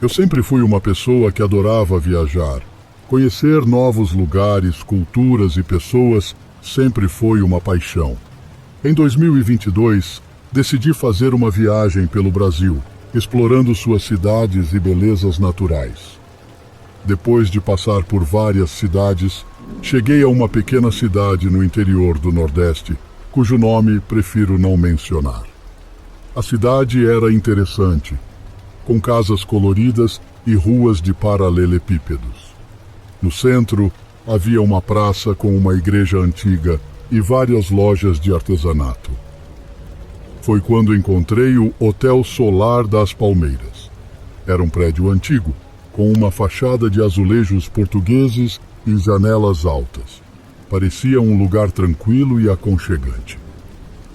Eu sempre fui uma pessoa que adorava viajar. Conhecer novos lugares, culturas e pessoas sempre foi uma paixão. Em 2022, decidi fazer uma viagem pelo Brasil, explorando suas cidades e belezas naturais. Depois de passar por várias cidades, cheguei a uma pequena cidade no interior do Nordeste, cujo nome prefiro não mencionar. A cidade era interessante, com casas coloridas e ruas de paralelepípedos. No centro, havia uma praça com uma igreja antiga e várias lojas de artesanato. Foi quando encontrei o Hotel Solar das Palmeiras. Era um prédio antigo, com uma fachada de azulejos portugueses e janelas altas. Parecia um lugar tranquilo e aconchegante.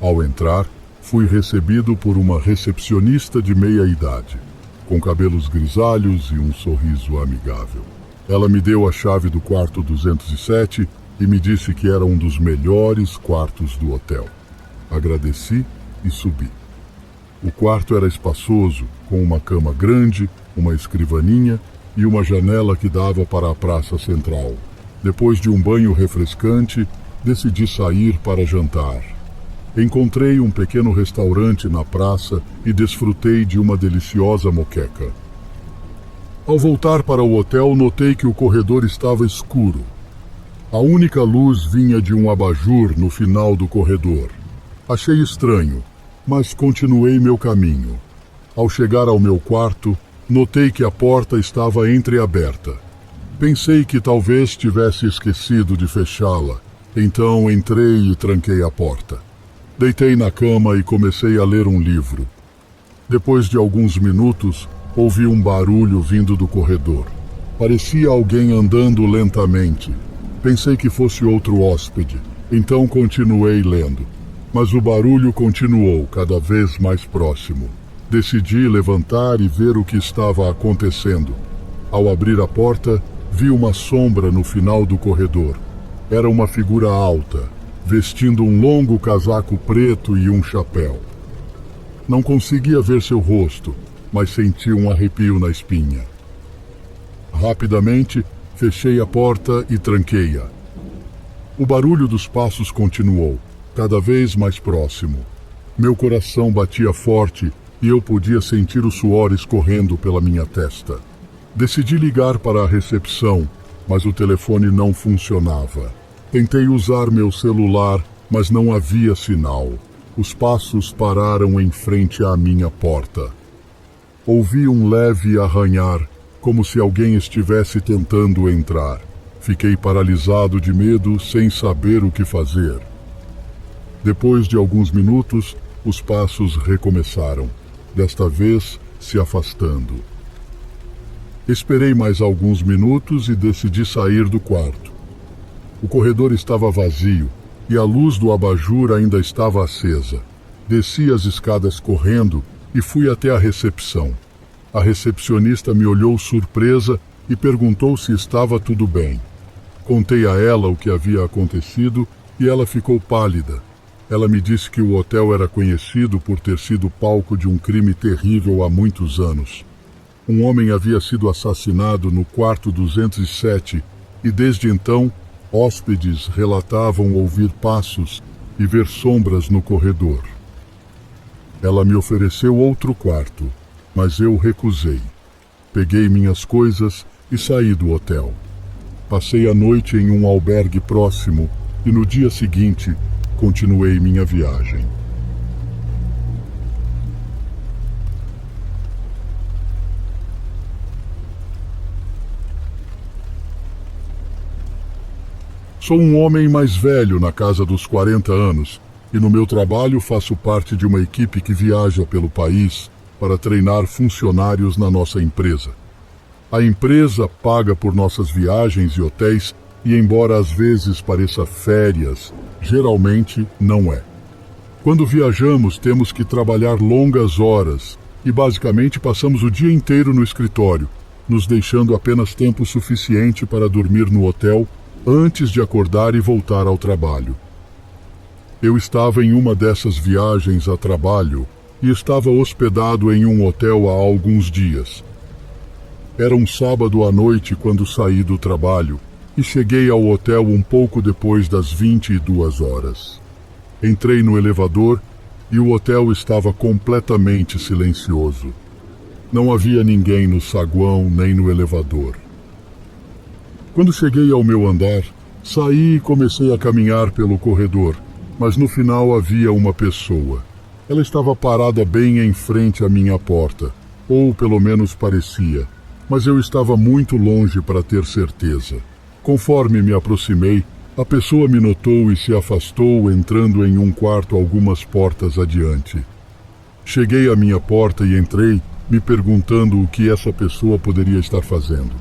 Ao entrar, fui recebido por uma recepcionista de meia-idade, com cabelos grisalhos e um sorriso amigável. Ela me deu a chave do quarto 207 e me disse que era um dos melhores quartos do hotel. Agradeci e subi. O quarto era espaçoso, com uma cama grande, uma escrivaninha e uma janela que dava para a praça central. Depois de um banho refrescante, decidi sair para jantar. Encontrei um pequeno restaurante na praça e desfrutei de uma deliciosa moqueca. Ao voltar para o hotel, notei que o corredor estava escuro. A única luz vinha de um abajur no final do corredor. Achei estranho, mas continuei meu caminho. Ao chegar ao meu quarto, notei que a porta estava entreaberta. Pensei que talvez tivesse esquecido de fechá-la, então entrei e tranquei a porta. Deitei na cama e comecei a ler um livro. Depois de alguns minutos, ouvi um barulho vindo do corredor. Parecia alguém andando lentamente. Pensei que fosse outro hóspede, então continuei lendo. Mas o barulho continuou, cada vez mais próximo. Decidi levantar e ver o que estava acontecendo. Ao abrir a porta, vi uma sombra no final do corredor. Era uma figura alta, vestindo um longo casaco preto e um chapéu. Não conseguia ver seu rosto, mas senti um arrepio na espinha. Rapidamente, fechei a porta e tranquei-a. O barulho dos passos continuou, cada vez mais próximo. Meu coração batia forte e eu podia sentir o suor escorrendo pela minha testa. Decidi ligar para a recepção, mas o telefone não funcionava. Tentei usar meu celular, mas não havia sinal. Os passos pararam em frente à minha porta. Ouvi um leve arranhar, como se alguém estivesse tentando entrar. Fiquei paralisado de medo, sem saber o que fazer. Depois de alguns minutos, os passos recomeçaram, desta vez se afastando. Esperei mais alguns minutos e decidi sair do quarto. O corredor estava vazio e a luz do abajur ainda estava acesa. Desci as escadas correndo e fui até a recepção. A recepcionista me olhou surpresa e perguntou se estava tudo bem. Contei a ela o que havia acontecido e ela ficou pálida. Ela me disse que o hotel era conhecido por ter sido palco de um crime terrível há muitos anos. Um homem havia sido assassinado no quarto 207 e desde então hóspedes relatavam ouvir passos e ver sombras no corredor. Ela me ofereceu outro quarto, mas eu recusei. Peguei minhas coisas e saí do hotel. Passei a noite em um albergue próximo e no dia seguinte continuei minha viagem. Sou um homem mais velho, na casa dos 40 anos, e no meu trabalho faço parte de uma equipe que viaja pelo país para treinar funcionários na nossa empresa. A empresa paga por nossas viagens e hotéis e, embora às vezes pareça férias, geralmente não é. Quando viajamos, temos que trabalhar longas horas e basicamente passamos o dia inteiro no escritório, nos deixando apenas tempo suficiente para dormir no hotel antes de acordar e voltar ao trabalho. Eu estava em uma dessas viagens a trabalho e estava hospedado em um hotel há alguns dias. Era um sábado à noite quando saí do trabalho e cheguei ao hotel um pouco depois das 22 horas. Entrei no elevador e o hotel estava completamente silencioso. Não havia ninguém no saguão nem no elevador. Quando cheguei ao meu andar, saí e comecei a caminhar pelo corredor, mas no final havia uma pessoa. Ela estava parada bem em frente à minha porta, ou pelo menos parecia, mas eu estava muito longe para ter certeza. Conforme me aproximei, a pessoa me notou e se afastou, entrando em um quarto algumas portas adiante. Cheguei à minha porta e entrei, me perguntando o que essa pessoa poderia estar fazendo.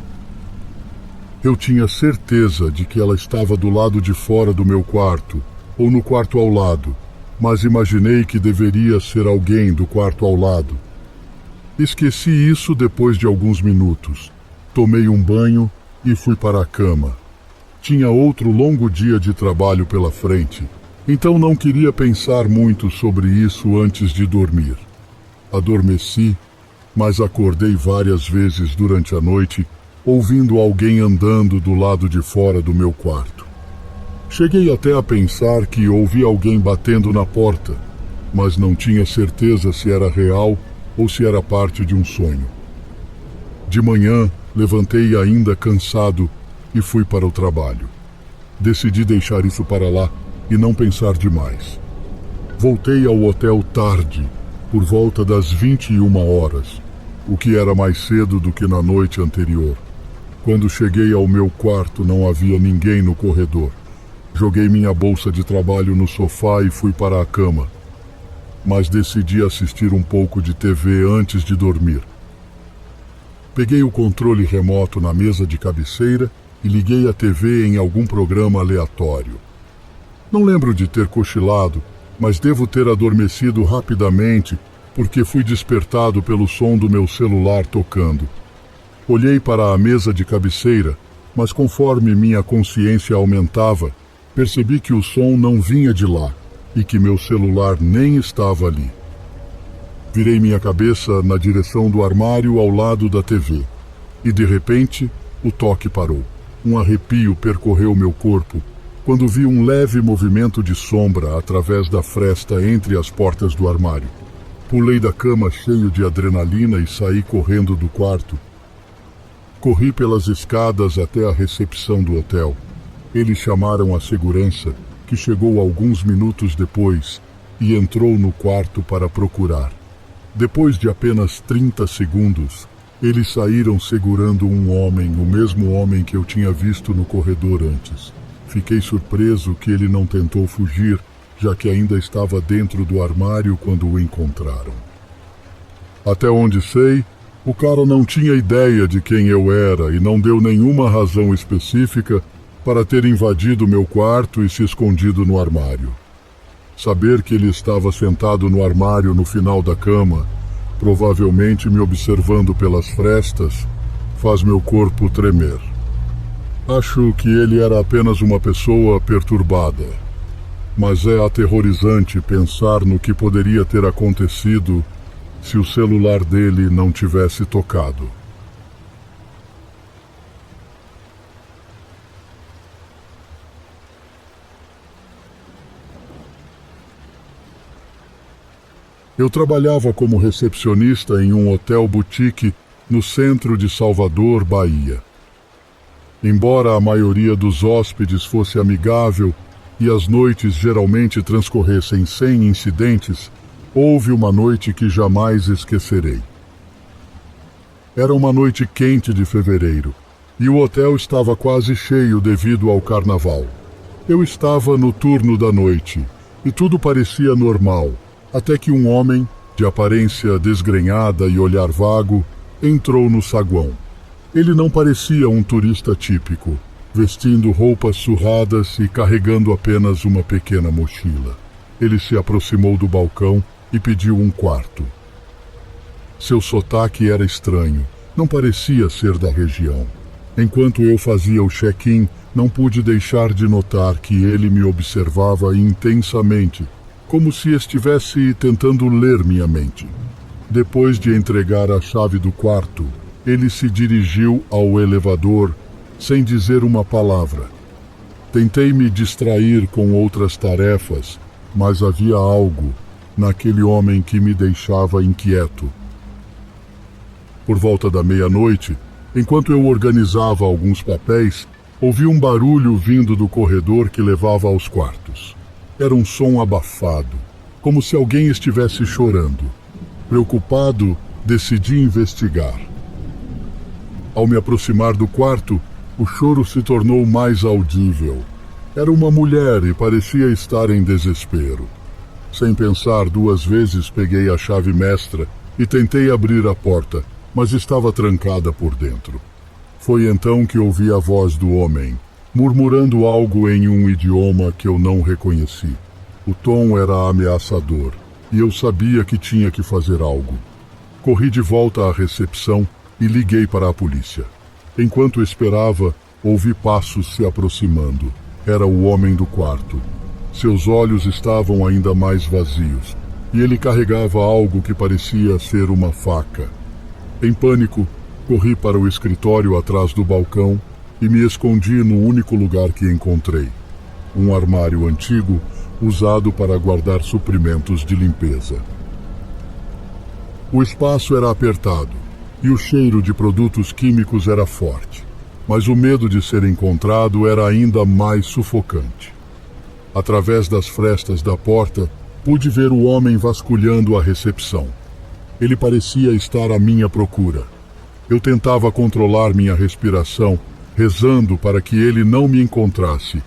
Eu tinha certeza de que ela estava do lado de fora do meu quarto, ou no quarto ao lado, mas imaginei que deveria ser alguém do quarto ao lado. Esqueci isso depois de alguns minutos. Tomei um banho e fui para a cama. Tinha outro longo dia de trabalho pela frente, então não queria pensar muito sobre isso antes de dormir. Adormeci, mas acordei várias vezes durante a noite, ouvindo alguém andando do lado de fora do meu quarto. Cheguei até a pensar que ouvi alguém batendo na porta, mas não tinha certeza se era real ou se era parte de um sonho. De manhã, levantei ainda cansado e fui para o trabalho. Decidi deixar isso para lá e não pensar demais. Voltei ao hotel tarde, por volta das 21 horas, o que era mais cedo do que na noite anterior. Quando cheguei ao meu quarto, não havia ninguém no corredor. Joguei minha bolsa de trabalho no sofá e fui para a cama. Mas decidi assistir um pouco de TV antes de dormir. Peguei o controle remoto na mesa de cabeceira e liguei a TV em algum programa aleatório. Não lembro de ter cochilado, mas devo ter adormecido rapidamente porque fui despertado pelo som do meu celular tocando. Olhei para a mesa de cabeceira, mas conforme minha consciência aumentava, percebi que o som não vinha de lá e que meu celular nem estava ali. Virei minha cabeça na direção do armário ao lado da TV e, de repente, o toque parou. Um arrepio percorreu meu corpo quando vi um leve movimento de sombra através da fresta entre as portas do armário. Pulei da cama cheio de adrenalina e saí correndo do quarto. Corri pelas escadas até a recepção do hotel. Eles chamaram a segurança, que chegou alguns minutos depois e entrou no quarto para procurar. Depois de apenas 30 segundos, eles saíram segurando um homem, o mesmo homem que eu tinha visto no corredor antes. Fiquei surpreso que ele não tentou fugir, já que ainda estava dentro do armário quando o encontraram. Até onde sei, o cara não tinha ideia de quem eu era e não deu nenhuma razão específica para ter invadido meu quarto e se escondido no armário. Saber que ele estava sentado no armário no final da cama, provavelmente me observando pelas frestas, faz meu corpo tremer. Acho que ele era apenas uma pessoa perturbada, mas é aterrorizante pensar no que poderia ter acontecido se o celular dele não tivesse tocado. Eu trabalhava como recepcionista em um hotel boutique no centro de Salvador, Bahia. Embora a maioria dos hóspedes fosse amigável e as noites geralmente transcorressem sem incidentes, houve uma noite que jamais esquecerei. Era uma noite quente de fevereiro e o hotel estava quase cheio devido ao carnaval. Eu estava no turno da noite e tudo parecia normal, até que um homem, de aparência desgrenhada e olhar vago, entrou no saguão. Ele não parecia um turista típico, vestindo roupas surradas e carregando apenas uma pequena mochila. Ele se aproximou do balcão e pediu um quarto. Seu sotaque era estranho, não parecia ser da região. Enquanto eu fazia o check-in, não pude deixar de notar que ele me observava intensamente, como se estivesse tentando ler minha mente. Depois de entregar a chave do quarto, Ele se dirigiu ao elevador sem dizer uma palavra. Tentei me distrair com outras tarefas, mas havia algo naquele homem que me deixava inquieto. Por volta da meia-noite, enquanto eu organizava alguns papéis, ouvi um barulho vindo do corredor que levava aos quartos. Era um som abafado, como se alguém estivesse chorando. Preocupado, decidi investigar. Ao me aproximar do quarto, o choro se tornou mais audível. Era uma mulher e parecia estar em desespero. Sem pensar duas vezes, peguei a chave mestra e tentei abrir a porta, mas estava trancada por dentro. Foi então que ouvi a voz do homem, murmurando algo em um idioma que eu não reconheci. O tom era ameaçador, e eu sabia que tinha que fazer algo. Corri de volta à recepção e liguei para a polícia. Enquanto esperava, ouvi passos se aproximando. Era o homem do quarto. Seus olhos estavam ainda mais vazios, e ele carregava algo que parecia ser uma faca. Em pânico, corri para o escritório atrás do balcão e me escondi no único lugar que encontrei. Um armário antigo usado para guardar suprimentos de limpeza. O espaço era apertado e o cheiro de produtos químicos era forte, mas o medo de ser encontrado era ainda mais sufocante. Através das frestas da porta, pude ver o homem vasculhando a recepção. Ele parecia estar à minha procura. Eu tentava controlar minha respiração, rezando para que ele não me encontrasse.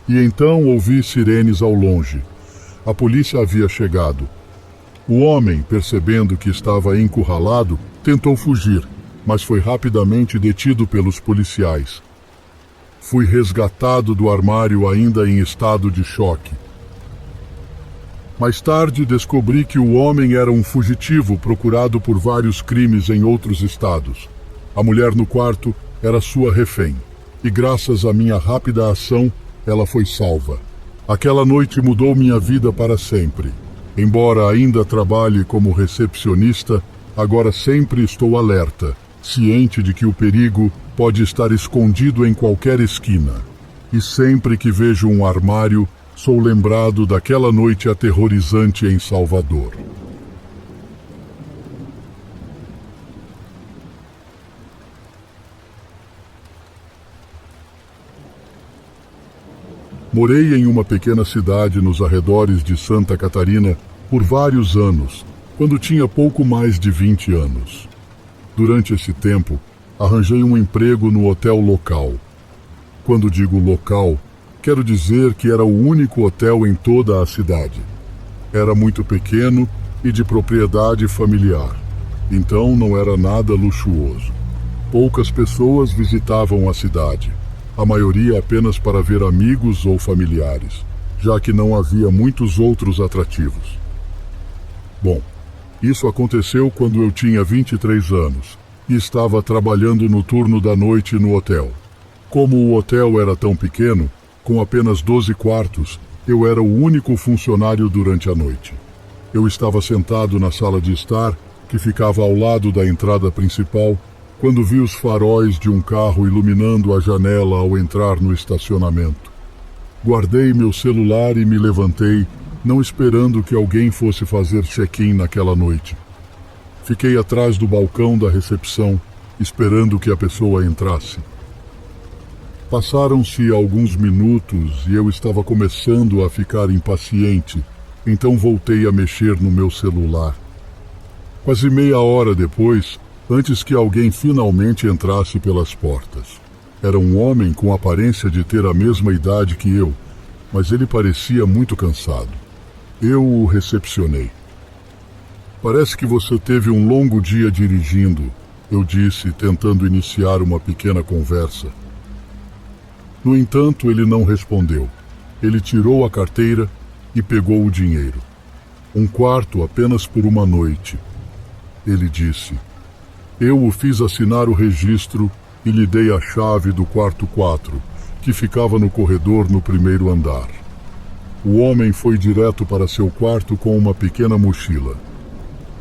E então ouvi sirenes ao longe. A polícia havia chegado. O homem, percebendo que estava encurralado, tentou fugir, mas foi rapidamente detido pelos policiais. Fui resgatado do armário ainda em estado de choque. Mais tarde, descobri que o homem era um fugitivo procurado por vários crimes em outros estados. A mulher no quarto era sua refém, e graças à minha rápida ação, ela foi salva. Aquela noite mudou minha vida para sempre. Embora ainda trabalhe como recepcionista, agora sempre estou alerta, ciente de que o perigo pode estar escondido em qualquer esquina. E sempre que vejo um armário, sou lembrado daquela noite aterrorizante em Salvador. Morei em uma pequena cidade nos arredores de Santa Catarina por vários anos, quando tinha pouco mais de 20 anos. Durante esse tempo, arranjei um emprego no hotel local. Quando digo local, quero dizer que era o único hotel em toda a cidade. Era muito pequeno e de propriedade familiar, então não era nada luxuoso. Poucas pessoas visitavam a cidade, a maioria apenas para ver amigos ou familiares, já que não havia muitos outros atrativos. Bom, isso aconteceu quando eu tinha 23 anos e estava trabalhando no turno da noite no hotel. Como o hotel era tão pequeno, com apenas 12 quartos, eu era o único funcionário durante a noite. Eu estava sentado na sala de estar, que ficava ao lado da entrada principal, quando vi os faróis de um carro iluminando a janela ao entrar no estacionamento. Guardei meu celular e me levantei, não esperando que alguém fosse fazer check-in naquela noite. Fiquei atrás do balcão da recepção, esperando que a pessoa entrasse. Passaram-se alguns minutos e eu estava começando a ficar impaciente, então voltei a mexer no meu celular. Quase meia hora depois, antes que alguém finalmente entrasse pelas portas. Era um homem com aparência de ter a mesma idade que eu, mas ele parecia muito cansado. Eu o recepcionei. Parece que você teve um longo dia dirigindo, eu disse, tentando iniciar uma pequena conversa. No entanto, ele não respondeu. Ele tirou a carteira e pegou o dinheiro. Um quarto apenas por uma noite. Ele disse. Eu o fiz assinar o registro e lhe dei a chave do quarto 4, que ficava no corredor no primeiro andar. O homem foi direto para seu quarto com uma pequena mochila.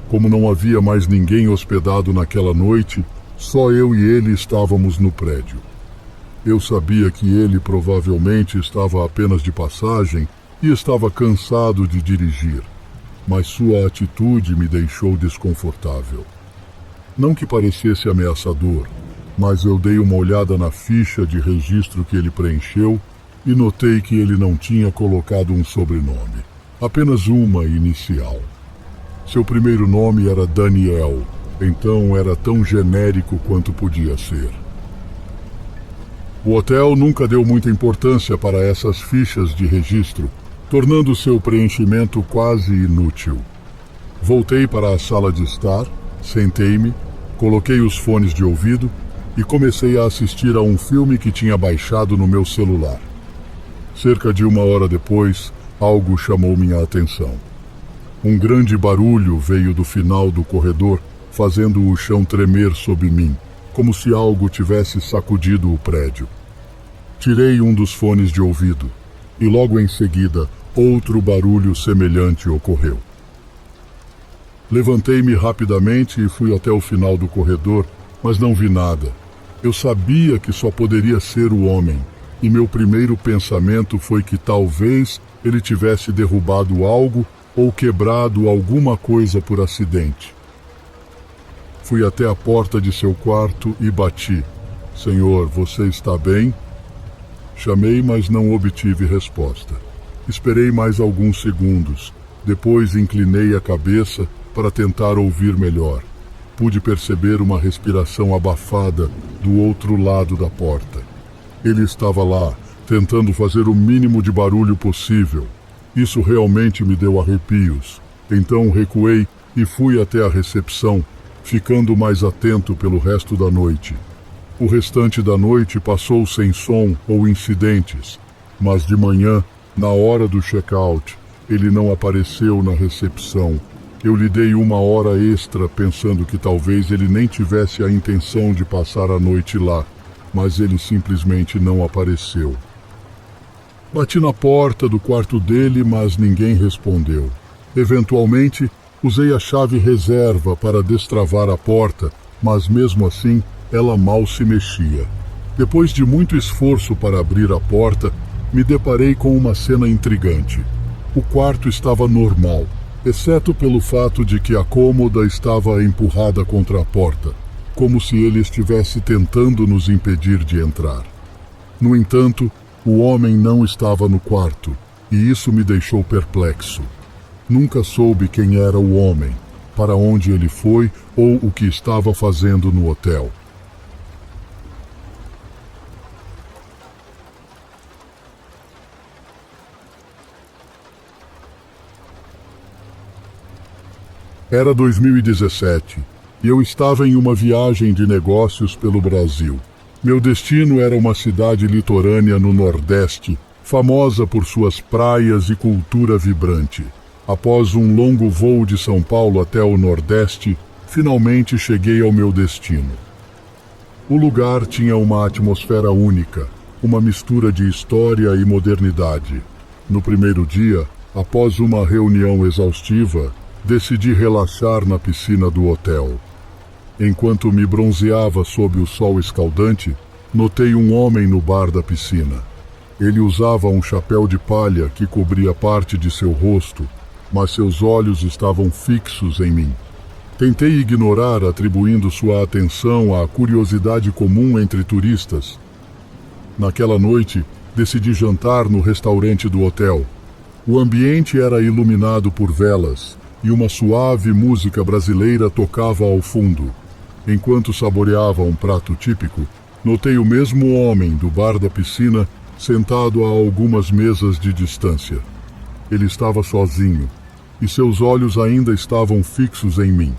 Como não havia mais ninguém hospedado naquela noite, só eu e ele estávamos no prédio. Eu sabia que ele provavelmente estava apenas de passagem e estava cansado de dirigir, mas sua atitude me deixou desconfortável. Não que parecesse ameaçador, mas eu dei uma olhada na ficha de registro que ele preencheu e notei que ele não tinha colocado um sobrenome, apenas uma inicial. Seu primeiro nome era Daniel, então era tão genérico quanto podia ser. O hotel nunca deu muita importância para essas fichas de registro, tornando seu preenchimento quase inútil. Voltei para a sala de estar, sentei-me, coloquei os fones de ouvido e comecei a assistir a um filme que tinha baixado no meu celular. Cerca de 1 hora depois, algo chamou minha atenção. Um grande barulho veio do final do corredor, fazendo o chão tremer sob mim, como se algo tivesse sacudido o prédio. Tirei um dos fones de ouvido e logo em seguida outro barulho semelhante ocorreu. Levantei-me rapidamente e fui até o final do corredor, mas não vi nada. Eu sabia que só poderia ser o homem, e meu primeiro pensamento foi que talvez ele tivesse derrubado algo ou quebrado alguma coisa por acidente. Fui até a porta de seu quarto e bati. "Senhor, você está bem?" Chamei, mas não obtive resposta. Esperei mais alguns segundos. Depois inclinei a cabeça para tentar ouvir melhor. Pude perceber uma respiração abafada do outro lado da porta. Ele estava lá, tentando fazer o mínimo de barulho possível. Isso realmente me deu arrepios. Então recuei e fui até a recepção, ficando mais atento pelo resto da noite. O restante da noite passou sem som ou incidentes, mas de manhã, na hora do check-out, ele não apareceu na recepção. Eu lhe dei 1 hora extra pensando que talvez ele nem tivesse a intenção de passar a noite lá, mas ele simplesmente não apareceu. Bati na porta do quarto dele, mas ninguém respondeu. Eventualmente, usei a chave reserva para destravar a porta, mas mesmo assim, ela mal se mexia. Depois de muito esforço para abrir a porta, me deparei com uma cena intrigante. O quarto estava normal, exceto pelo fato de que a cômoda estava empurrada contra a porta, como se ele estivesse tentando nos impedir de entrar. No entanto, o homem não estava no quarto, e isso me deixou perplexo. Nunca soube quem era o homem, para onde ele foi ou o que estava fazendo no hotel. Era 2017 e eu estava em uma viagem de negócios pelo Brasil. Meu destino era uma cidade litorânea no Nordeste, famosa por suas praias e cultura vibrante. Após um longo voo de São Paulo até o Nordeste, finalmente cheguei ao meu destino. O lugar tinha uma atmosfera única, uma mistura de história e modernidade. No primeiro dia, após uma reunião exaustiva, decidi relaxar na piscina do hotel. Enquanto me bronzeava sob o sol escaldante, notei um homem no bar da piscina. Ele usava um chapéu de palha que cobria parte de seu rosto, mas seus olhos estavam fixos em mim. Tentei ignorar, atribuindo sua atenção à curiosidade comum entre turistas. Naquela noite, decidi jantar no restaurante do hotel. O ambiente era iluminado por velas e uma suave música brasileira tocava ao fundo. Enquanto saboreava um prato típico, notei o mesmo homem do bar da piscina sentado a algumas mesas de distância. Ele estava sozinho, e seus olhos ainda estavam fixos em mim.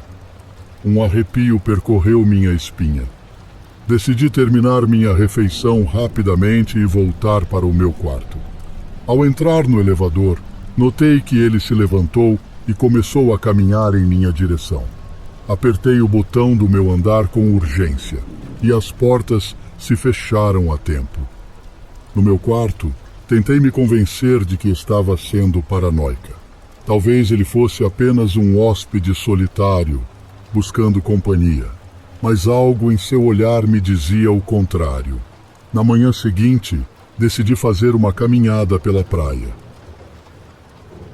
Um arrepio percorreu minha espinha. Decidi terminar minha refeição rapidamente e voltar para o meu quarto. Ao entrar no elevador, notei que ele se levantou e começou a caminhar em minha direção. Apertei o botão do meu andar com urgência, e as portas se fecharam a tempo. No meu quarto, tentei me convencer de que estava sendo paranoica. Talvez ele fosse apenas um hóspede solitário, buscando companhia. Mas algo em seu olhar me dizia o contrário. Na manhã seguinte, decidi fazer uma caminhada pela praia.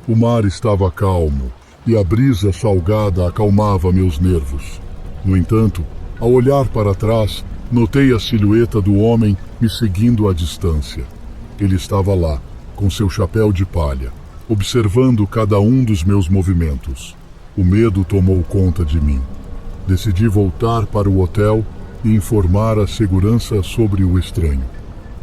O mar estava calmo e a brisa salgada acalmava meus nervos. No entanto, ao olhar para trás, notei a silhueta do homem me seguindo à distância. Ele estava lá, com seu chapéu de palha, observando cada um dos meus movimentos. O medo tomou conta de mim. Decidi voltar para o hotel e informar a segurança sobre o estranho.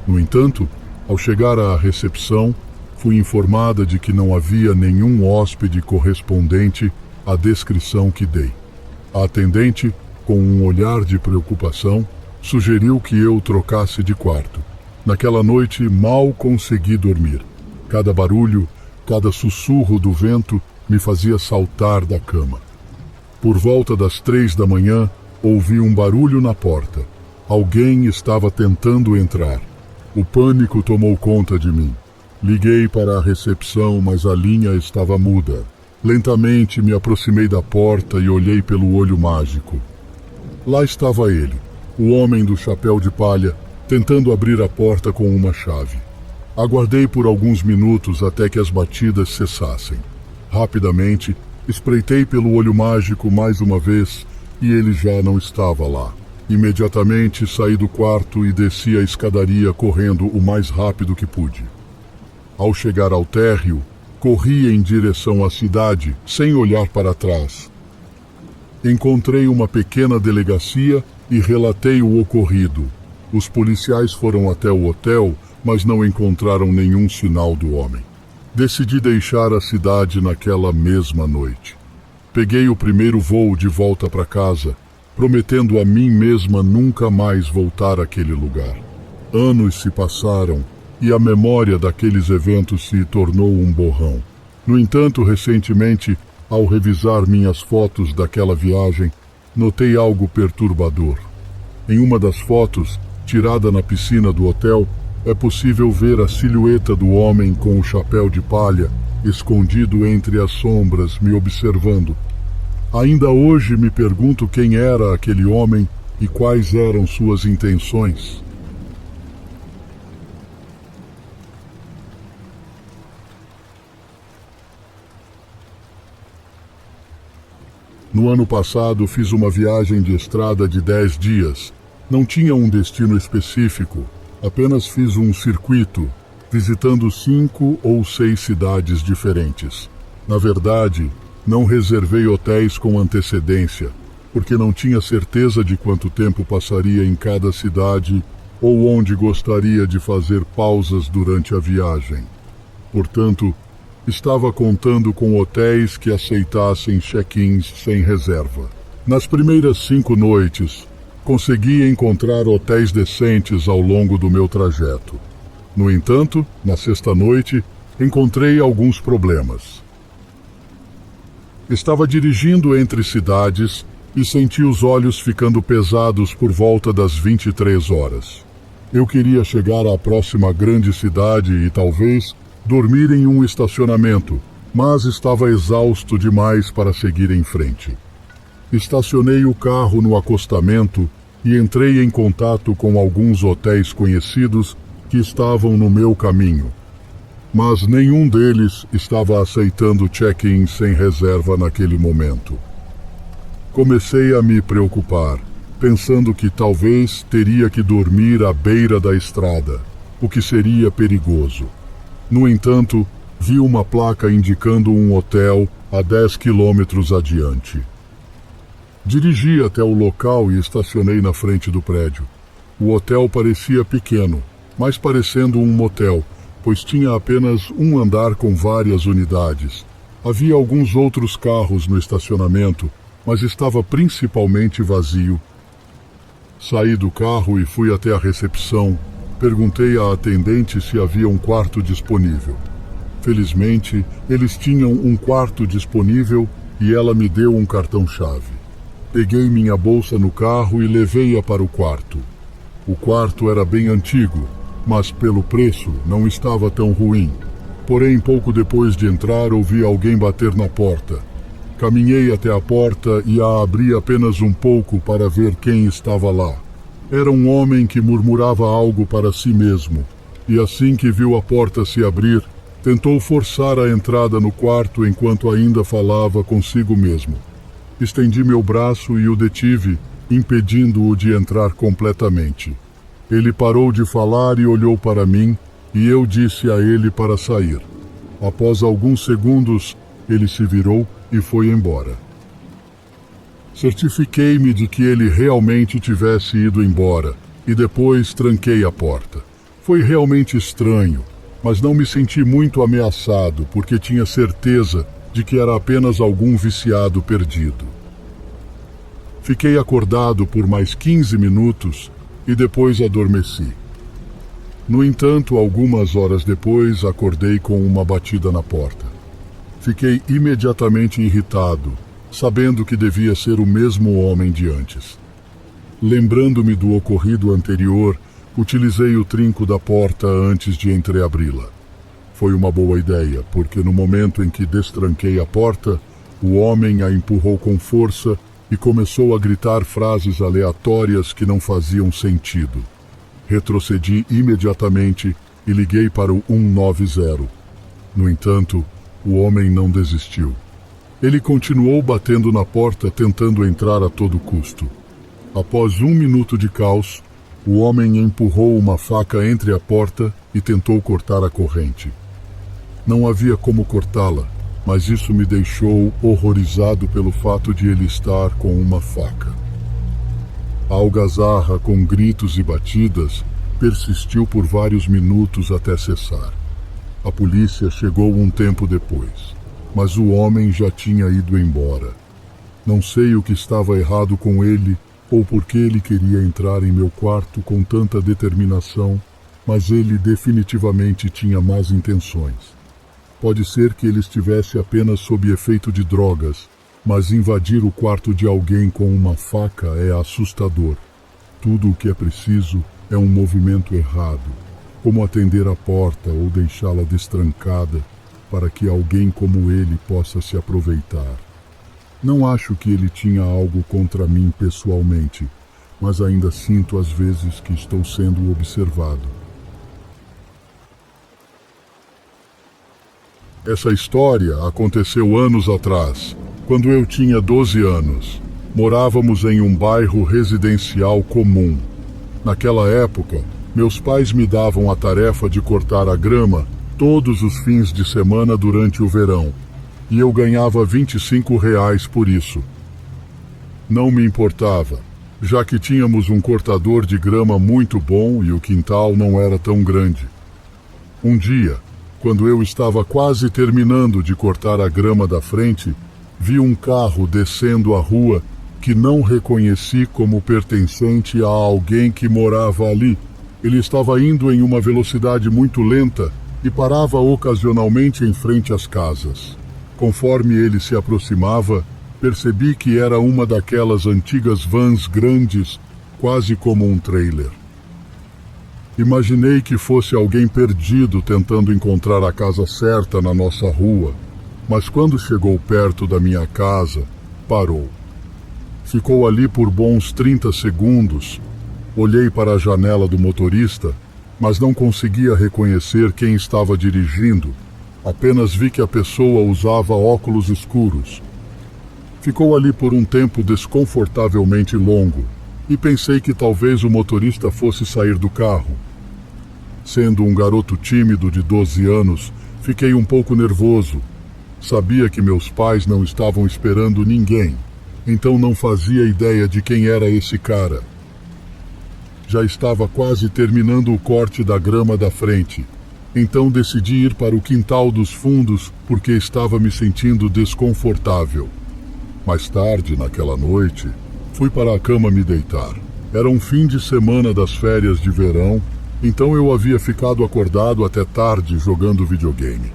No entanto, ao chegar à recepção, fui informada de que não havia nenhum hóspede correspondente à descrição que dei. A atendente, com um olhar de preocupação, sugeriu que eu trocasse de quarto. Naquela noite mal consegui dormir. Cada barulho, cada sussurro do vento me fazia saltar da cama. Por volta das 3 da manhã, ouvi um barulho na porta. Alguém estava tentando entrar. O pânico tomou conta de mim. Liguei para a recepção, mas a linha estava muda. Lentamente me aproximei da porta e olhei pelo olho mágico. Lá estava ele, o homem do chapéu de palha, tentando abrir a porta com uma chave. Aguardei por alguns minutos até que as batidas cessassem. Rapidamente, espreitei pelo olho mágico mais uma vez e ele já não estava lá. Imediatamente saí do quarto e desci a escadaria correndo o mais rápido que pude. Ao chegar ao térreo, corri em direção à cidade, sem olhar para trás. Encontrei uma pequena delegacia e relatei o ocorrido. Os policiais foram até o hotel, mas não encontraram nenhum sinal do homem. Decidi deixar a cidade naquela mesma noite. Peguei o primeiro voo de volta para casa, prometendo a mim mesma nunca mais voltar àquele lugar. Anos se passaram e a memória daqueles eventos se tornou um borrão. No entanto, recentemente, ao revisar minhas fotos daquela viagem, notei algo perturbador. Em uma das fotos, tirada na piscina do hotel, é possível ver a silhueta do homem com o chapéu de palha, escondido entre as sombras, me observando. Ainda hoje me pergunto quem era aquele homem e quais eram suas intenções. No ano passado, fiz uma viagem de estrada de 10 dias. Não tinha um destino específico, apenas fiz um circuito, visitando 5 ou 6 cidades diferentes. Na verdade, não reservei hotéis com antecedência, porque não tinha certeza de quanto tempo passaria em cada cidade ou onde gostaria de fazer pausas durante a viagem. Portanto, estava contando com hotéis que aceitassem check-ins sem reserva. Nas primeiras 5 noites, consegui encontrar hotéis decentes ao longo do meu trajeto. No entanto, na sexta noite, encontrei alguns problemas. Estava dirigindo entre cidades e senti os olhos ficando pesados por volta das 23 horas. Eu queria chegar à próxima grande cidade e talvez dormir em um estacionamento, mas estava exausto demais para seguir em frente. Estacionei o carro no acostamento e entrei em contato com alguns hotéis conhecidos que estavam no meu caminho. Mas nenhum deles estava aceitando check-in sem reserva naquele momento. Comecei a me preocupar, pensando que talvez teria que dormir à beira da estrada, o que seria perigoso. No entanto, vi uma placa indicando um hotel a 10 quilômetros adiante. Dirigi até o local e estacionei na frente do prédio. O hotel parecia pequeno, mas parecendo um motel, pois tinha apenas um andar com várias unidades. Havia alguns outros carros no estacionamento, mas estava principalmente vazio. Saí do carro e fui até a recepção. Perguntei à atendente se havia um quarto disponível. Felizmente, eles tinham um quarto disponível e ela me deu um cartão-chave. Peguei minha bolsa no carro e levei-a para o quarto. O quarto era bem antigo, mas pelo preço não estava tão ruim. Porém, pouco depois de entrar, ouvi alguém bater na porta. Caminhei até a porta e a abri apenas um pouco para ver quem estava lá. Era um homem que murmurava algo para si mesmo, e assim que viu a porta se abrir, tentou forçar a entrada no quarto enquanto ainda falava consigo mesmo. Estendi meu braço e o detive, impedindo-o de entrar completamente. Ele parou de falar e olhou para mim, e eu disse a ele para sair. Após alguns segundos, ele se virou e foi embora. Certifiquei-me de que ele realmente tivesse ido embora, e depois tranquei a porta. Foi realmente estranho, mas não me senti muito ameaçado, porque tinha certeza de que era apenas algum viciado perdido. Fiquei acordado por mais 15 minutos e depois adormeci. No entanto, algumas horas depois, acordei com uma batida na porta. Fiquei imediatamente irritado, sabendo que devia ser o mesmo homem de antes. Lembrando-me do ocorrido anterior, utilizei o trinco da porta antes de entreabri-la. Foi uma boa ideia, porque no momento em que destranquei a porta, o homem a empurrou com força e começou a gritar frases aleatórias que não faziam sentido. Retrocedi imediatamente e liguei para o 190. No entanto, o homem não desistiu. Ele continuou batendo na porta, tentando entrar a todo custo. Após 1 minuto de caos, o homem empurrou uma faca entre a porta e tentou cortar a corrente. Não havia como cortá-la, mas isso me deixou horrorizado pelo fato de ele estar com uma faca. A algazarra, com gritos e batidas, persistiu por vários minutos até cessar. A polícia chegou um tempo depois, mas o homem já tinha ido embora. Não sei o que estava errado com ele ou por que ele queria entrar em meu quarto com tanta determinação, mas ele definitivamente tinha más intenções. Pode ser que ele estivesse apenas sob efeito de drogas, mas invadir o quarto de alguém com uma faca é assustador. Tudo o que é preciso é um movimento errado, como atender a porta ou deixá-la destrancada, para que alguém como ele possa se aproveitar. Não acho que ele tinha algo contra mim pessoalmente, mas ainda sinto às vezes que estou sendo observado. Essa história aconteceu anos atrás, quando eu tinha 12 anos. Morávamos em um bairro residencial comum. Naquela época, meus pais me davam a tarefa de cortar a grama todos os fins de semana durante o verão, e eu ganhava R$ 25 por isso. Não me importava, já que tínhamos um cortador de grama muito bom e o quintal não era tão grande. Um dia, quando eu estava quase terminando de cortar a grama da frente, vi um carro descendo a rua que não reconheci como pertencente a alguém que morava ali. Ele estava indo em uma velocidade muito lenta e parava ocasionalmente em frente às casas. Conforme ele se aproximava, percebi que era uma daquelas antigas vans grandes, quase como um trailer. Imaginei que fosse alguém perdido tentando encontrar a casa certa na nossa rua, mas quando chegou perto da minha casa, parou. Ficou ali por bons 30 segundos. Olhei para a janela do motorista, mas não conseguia reconhecer quem estava dirigindo. Apenas vi que a pessoa usava óculos escuros. Ficou ali por um tempo desconfortavelmente longo, e pensei que talvez o motorista fosse sair do carro. Sendo um garoto tímido de 12 anos, fiquei um pouco nervoso. Sabia que meus pais não estavam esperando ninguém, então não fazia ideia de quem era esse cara. Já estava quase terminando o corte da grama da frente, então decidi ir para o quintal dos fundos porque estava me sentindo desconfortável. Mais tarde, naquela noite, fui para a cama me deitar. Era um fim de semana das férias de verão, então eu havia ficado acordado até tarde jogando videogame.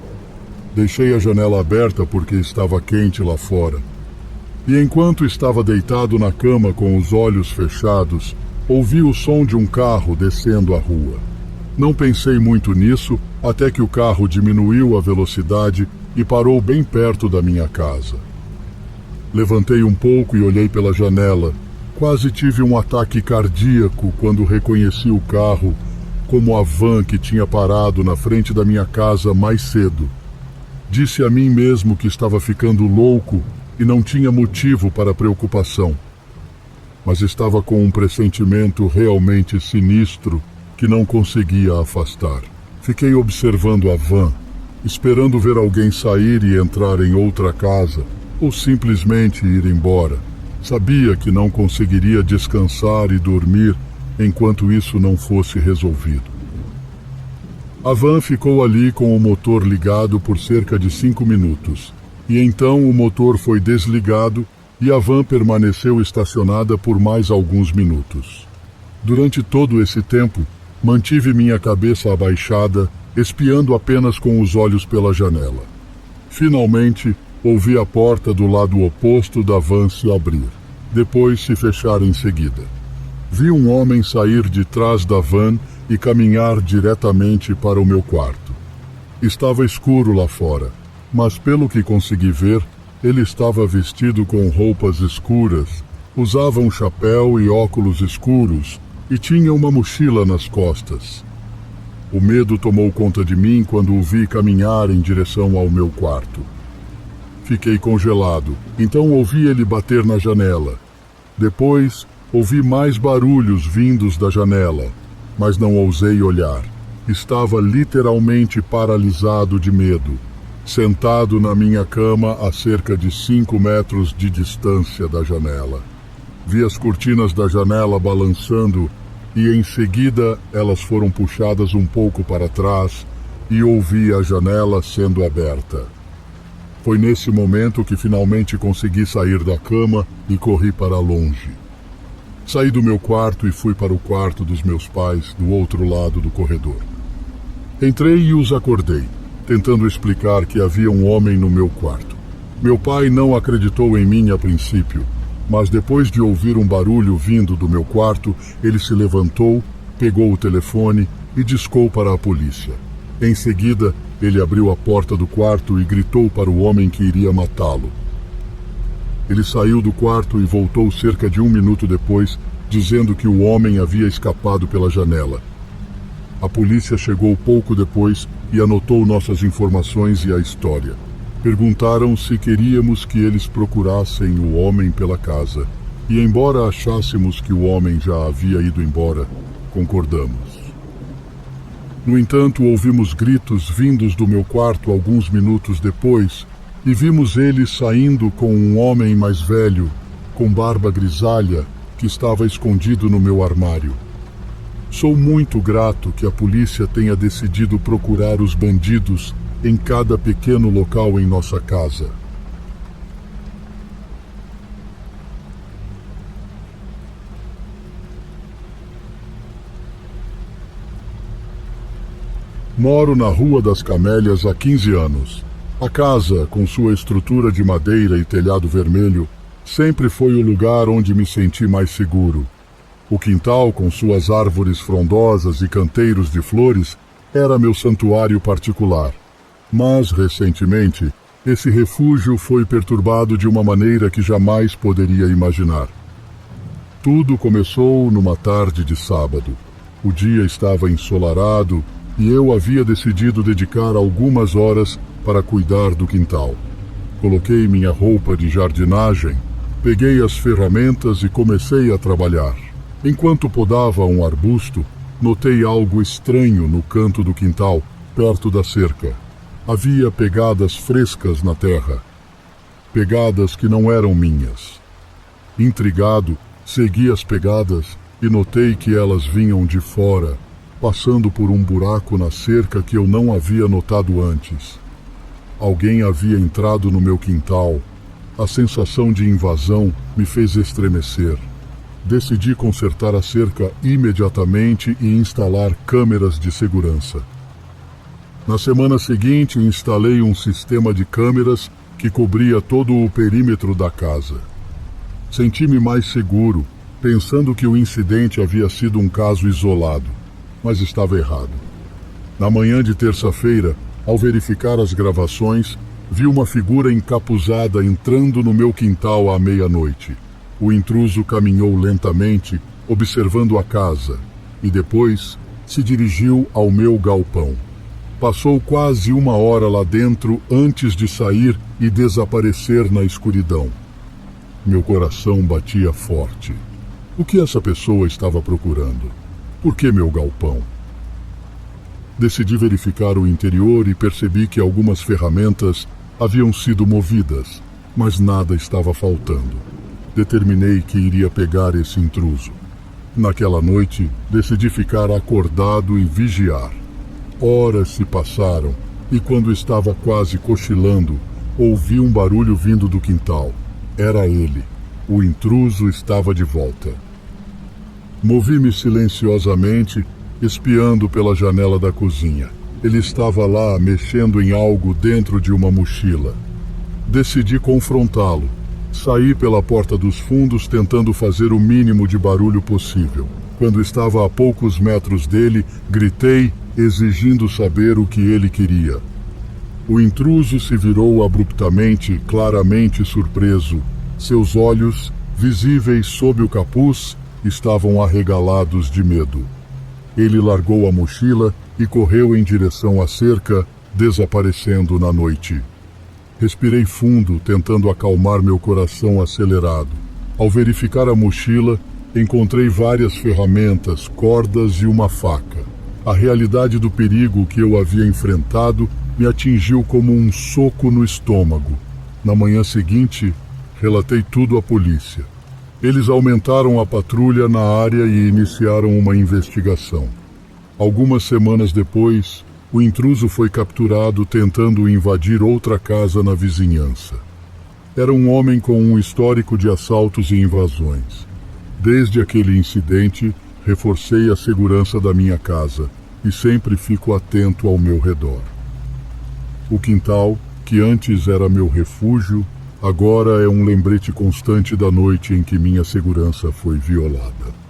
Deixei a janela aberta porque estava quente lá fora. E enquanto estava deitado na cama com os olhos fechados, ouvi o som de um carro descendo a rua. Não pensei muito nisso até que o carro diminuiu a velocidade e parou bem perto da minha casa. Levantei um pouco e olhei pela janela. Quase tive um ataque cardíaco quando reconheci o carro como a van que tinha parado na frente da minha casa mais cedo. Disse a mim mesmo que estava ficando louco e não tinha motivo para preocupação. Mas estava com um pressentimento realmente sinistro que não conseguia afastar. Fiquei observando a van, esperando ver alguém sair e entrar em outra casa, ou simplesmente ir embora. Sabia que não conseguiria descansar e dormir enquanto isso não fosse resolvido. A van ficou ali com o motor ligado por cerca de 5 minutos, e então o motor foi desligado e a van permaneceu estacionada por mais alguns minutos. Durante todo esse tempo, mantive minha cabeça abaixada, espiando apenas com os olhos pela janela. Finalmente, ouvi a porta do lado oposto da van se abrir, depois se fechar em seguida. Vi um homem sair de trás da van e caminhar diretamente para o meu quarto. Estava escuro lá fora, mas pelo que consegui ver, ele estava vestido com roupas escuras, usava um chapéu e óculos escuros e tinha uma mochila nas costas. O medo tomou conta de mim quando o vi caminhar em direção ao meu quarto. Fiquei congelado, então ouvi ele bater na janela. Depois, ouvi mais barulhos vindos da janela, mas não ousei olhar. Estava literalmente paralisado de medo, sentado na minha cama a cerca de 5 metros de distância da janela. Vi as cortinas da janela balançando e em seguida elas foram puxadas um pouco para trás e ouvi a janela sendo aberta. Foi nesse momento que finalmente consegui sair da cama e corri para longe. Saí do meu quarto e fui para o quarto dos meus pais, do outro lado do corredor. Entrei e os acordei, tentando explicar que havia um homem no meu quarto. Meu pai não acreditou em mim a princípio, mas depois de ouvir um barulho vindo do meu quarto, ele se levantou, pegou o telefone e discou para a polícia. Em seguida, ele abriu a porta do quarto e gritou para o homem que iria matá-lo. Ele saiu do quarto e voltou cerca de 1 minuto depois, dizendo que o homem havia escapado pela janela. A polícia chegou pouco depois e anotou nossas informações e a história. Perguntaram se queríamos que eles procurassem o homem pela casa, e embora achássemos que o homem já havia ido embora, concordamos. No entanto, ouvimos gritos vindos do meu quarto alguns minutos depois, e vimos ele saindo com um homem mais velho, com barba grisalha, que estava escondido no meu armário. Sou muito grato que a polícia tenha decidido procurar os bandidos em cada pequeno local em nossa casa. Moro na Rua das Camélias há 15 anos. A casa, com sua estrutura de madeira e telhado vermelho, sempre foi o lugar onde me senti mais seguro. O quintal, com suas árvores frondosas e canteiros de flores, era meu santuário particular. Mas, recentemente, esse refúgio foi perturbado de uma maneira que jamais poderia imaginar. Tudo começou numa tarde de sábado. O dia estava ensolarado e eu havia decidido dedicar algumas horas para cuidar do quintal. Coloquei minha roupa de jardinagem, peguei as ferramentas e comecei a trabalhar. Enquanto podava um arbusto, notei algo estranho no canto do quintal, perto da cerca. Havia pegadas frescas na terra. Pegadas que não eram minhas. Intrigado, segui as pegadas e notei que elas vinham de fora, passando por um buraco na cerca que eu não havia notado antes. Alguém havia entrado no meu quintal. A sensação de invasão me fez estremecer. Decidi consertar a cerca imediatamente e instalar câmeras de segurança. Na semana seguinte, instalei um sistema de câmeras que cobria todo o perímetro da casa. Senti-me mais seguro, pensando que o incidente havia sido um caso isolado, mas estava errado. Na manhã de terça-feira, ao verificar as gravações, vi uma figura encapuzada entrando no meu quintal à meia-noite. O intruso caminhou lentamente, observando a casa, e depois se dirigiu ao meu galpão. Passou quase 1 hora lá dentro antes de sair e desaparecer na escuridão. Meu coração batia forte. O que essa pessoa estava procurando? Por que meu galpão? Decidi verificar o interior e percebi que algumas ferramentas haviam sido movidas, mas nada estava faltando. Determinei que iria pegar esse intruso. Naquela noite, decidi ficar acordado e vigiar. Horas se passaram e quando estava quase cochilando, ouvi um barulho vindo do quintal. Era ele. O intruso estava de volta. Movi-me silenciosamente, espiando pela janela da cozinha. Ele estava lá, mexendo em algo dentro de uma mochila. Decidi confrontá-lo. Saí pela porta dos fundos, tentando fazer o mínimo de barulho possível. Quando estava a poucos metros dele, gritei, exigindo saber o que ele queria. O intruso se virou abruptamente, claramente surpreso. Seus olhos, visíveis sob o capuz, estavam arregalados de medo. Ele largou a mochila e correu em direção à cerca, desaparecendo na noite. Respirei fundo, tentando acalmar meu coração acelerado. Ao verificar a mochila, encontrei várias ferramentas, cordas e uma faca. A realidade do perigo que eu havia enfrentado me atingiu como um soco no estômago. Na manhã seguinte, relatei tudo à polícia. Eles aumentaram a patrulha na área e iniciaram uma investigação. Algumas semanas depois, o intruso foi capturado tentando invadir outra casa na vizinhança. Era um homem com um histórico de assaltos e invasões. Desde aquele incidente, reforcei a segurança da minha casa e sempre fico atento ao meu redor. O quintal, que antes era meu refúgio, agora é um lembrete constante da noite em que minha segurança foi violada.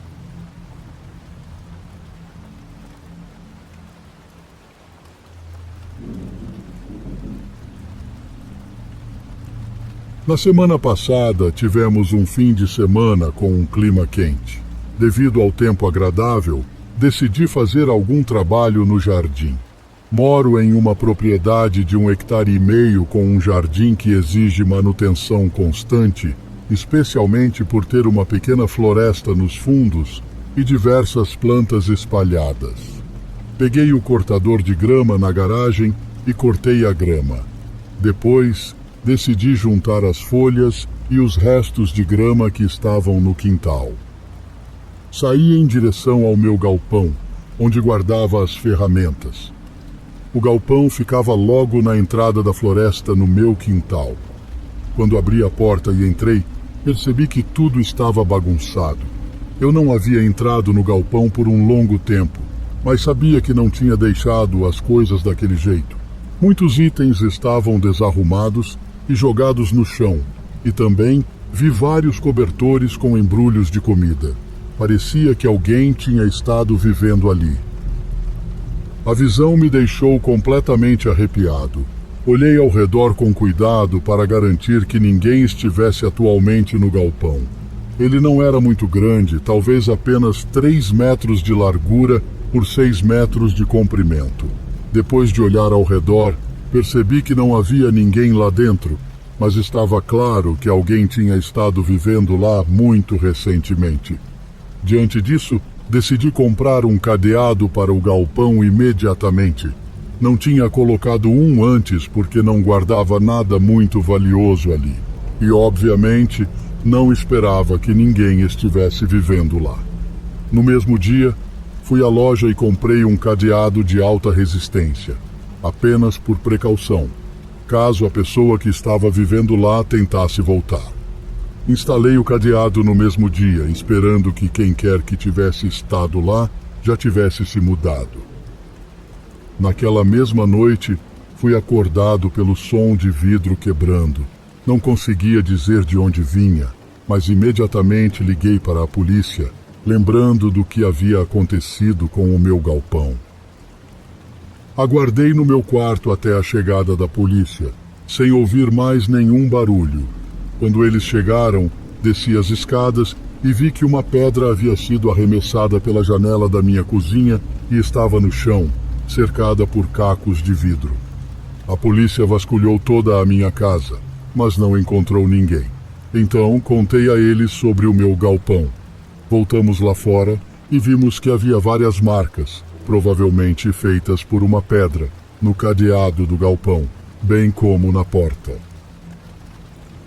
Na semana passada, tivemos um fim de semana com um clima quente. Devido ao tempo agradável, decidi fazer algum trabalho no jardim. Moro em uma propriedade de 1,5 hectares com um jardim que exige manutenção constante, especialmente por ter uma pequena floresta nos fundos e diversas plantas espalhadas. Peguei o cortador de grama na garagem e cortei a grama. Depois, decidi juntar as folhas e os restos de grama que estavam no quintal. Saí em direção ao meu galpão, onde guardava as ferramentas. O galpão ficava logo na entrada da floresta no meu quintal. Quando abri a porta e entrei, percebi que tudo estava bagunçado. Eu não havia entrado no galpão por um longo tempo, mas sabia que não tinha deixado as coisas daquele jeito. Muitos itens estavam desarrumados e jogados no chão, e também vi vários cobertores com embrulhos de comida. Parecia que alguém tinha estado vivendo ali. A visão me deixou completamente arrepiado. Olhei ao redor com cuidado para garantir que ninguém estivesse atualmente no galpão. Ele não era muito grande, talvez apenas 3 metros de largura por 6 metros de comprimento. Depois de olhar ao redor, percebi que não havia ninguém lá dentro, mas estava claro que alguém tinha estado vivendo lá muito recentemente. Diante disso, decidi comprar um cadeado para o galpão imediatamente. Não tinha colocado um antes porque não guardava nada muito valioso ali. E, obviamente, não esperava que ninguém estivesse vivendo lá. No mesmo dia, fui à loja e comprei um cadeado de alta resistência, apenas por precaução, caso a pessoa que estava vivendo lá tentasse voltar. Instalei o cadeado no mesmo dia, esperando que quem quer que tivesse estado lá já tivesse se mudado. Naquela mesma noite, fui acordado pelo som de vidro quebrando. Não conseguia dizer de onde vinha, mas imediatamente liguei para a polícia, lembrando do que havia acontecido com o meu galpão. Aguardei no meu quarto até a chegada da polícia, sem ouvir mais nenhum barulho. Quando eles chegaram, desci as escadas e vi que uma pedra havia sido arremessada pela janela da minha cozinha e estava no chão, cercada por cacos de vidro. A polícia vasculhou toda a minha casa, mas não encontrou ninguém. Então contei a eles sobre o meu galpão. Voltamos lá fora e vimos que havia várias marcas, provavelmente feitas por uma pedra, no cadeado do galpão, bem como na porta.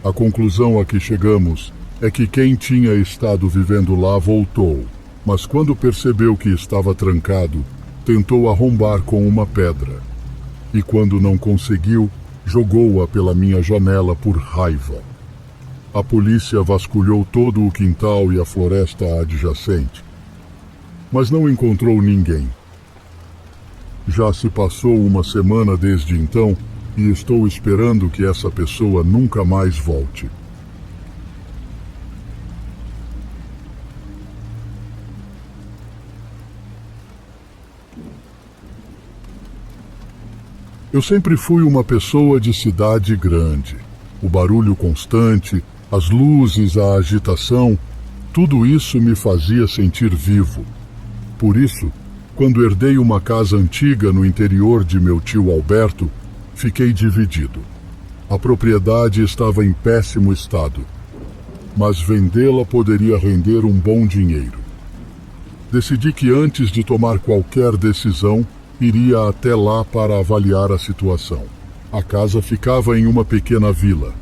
A conclusão a que chegamos é que quem tinha estado vivendo lá voltou, mas quando percebeu que estava trancado, tentou arrombar com uma pedra. E quando não conseguiu, jogou-a pela minha janela por raiva. A polícia vasculhou todo o quintal e a floresta adjacente, mas não encontrou ninguém. Já se passou uma semana desde então e estou esperando que essa pessoa nunca mais volte. Eu sempre fui uma pessoa de cidade grande. O barulho constante, as luzes, a agitação, tudo isso me fazia sentir vivo. Por isso, quando herdei uma casa antiga no interior de meu tio Alberto, fiquei dividido. A propriedade estava em péssimo estado, mas vendê-la poderia render um bom dinheiro. Decidi que antes de tomar qualquer decisão, iria até lá para avaliar a situação. A casa ficava em uma pequena vila.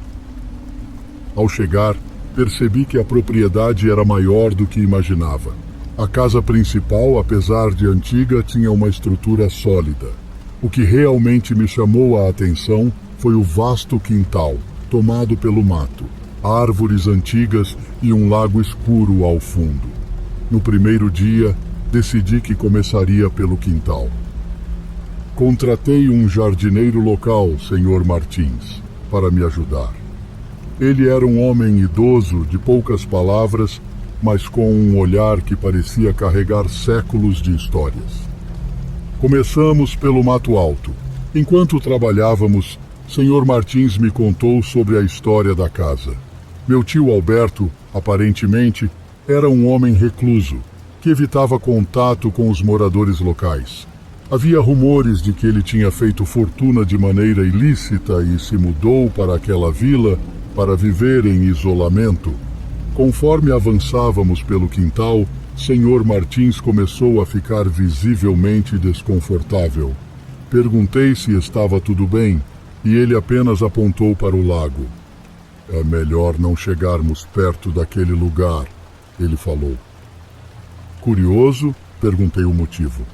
Ao chegar, percebi que a propriedade era maior do que imaginava. A casa principal, apesar de antiga, tinha uma estrutura sólida. O que realmente me chamou a atenção foi o vasto quintal, tomado pelo mato, árvores antigas e um lago escuro ao fundo. No primeiro dia, decidi que começaria pelo quintal. Contratei um jardineiro local, Sr. Martins, para me ajudar. Ele era um homem idoso, de poucas palavras, mas com um olhar que parecia carregar séculos de histórias. Começamos pelo Mato Alto. Enquanto trabalhávamos, Sr. Martins me contou sobre a história da casa. Meu tio Alberto, aparentemente, era um homem recluso, que evitava contato com os moradores locais. Havia rumores de que ele tinha feito fortuna de maneira ilícita e se mudou para aquela vila para viver em isolamento. Conforme avançávamos pelo quintal, Sr. Martins começou a ficar visivelmente desconfortável. Perguntei se estava tudo bem e ele apenas apontou para o lago. É melhor não chegarmos perto daquele lugar, ele falou. Curioso, perguntei o motivo.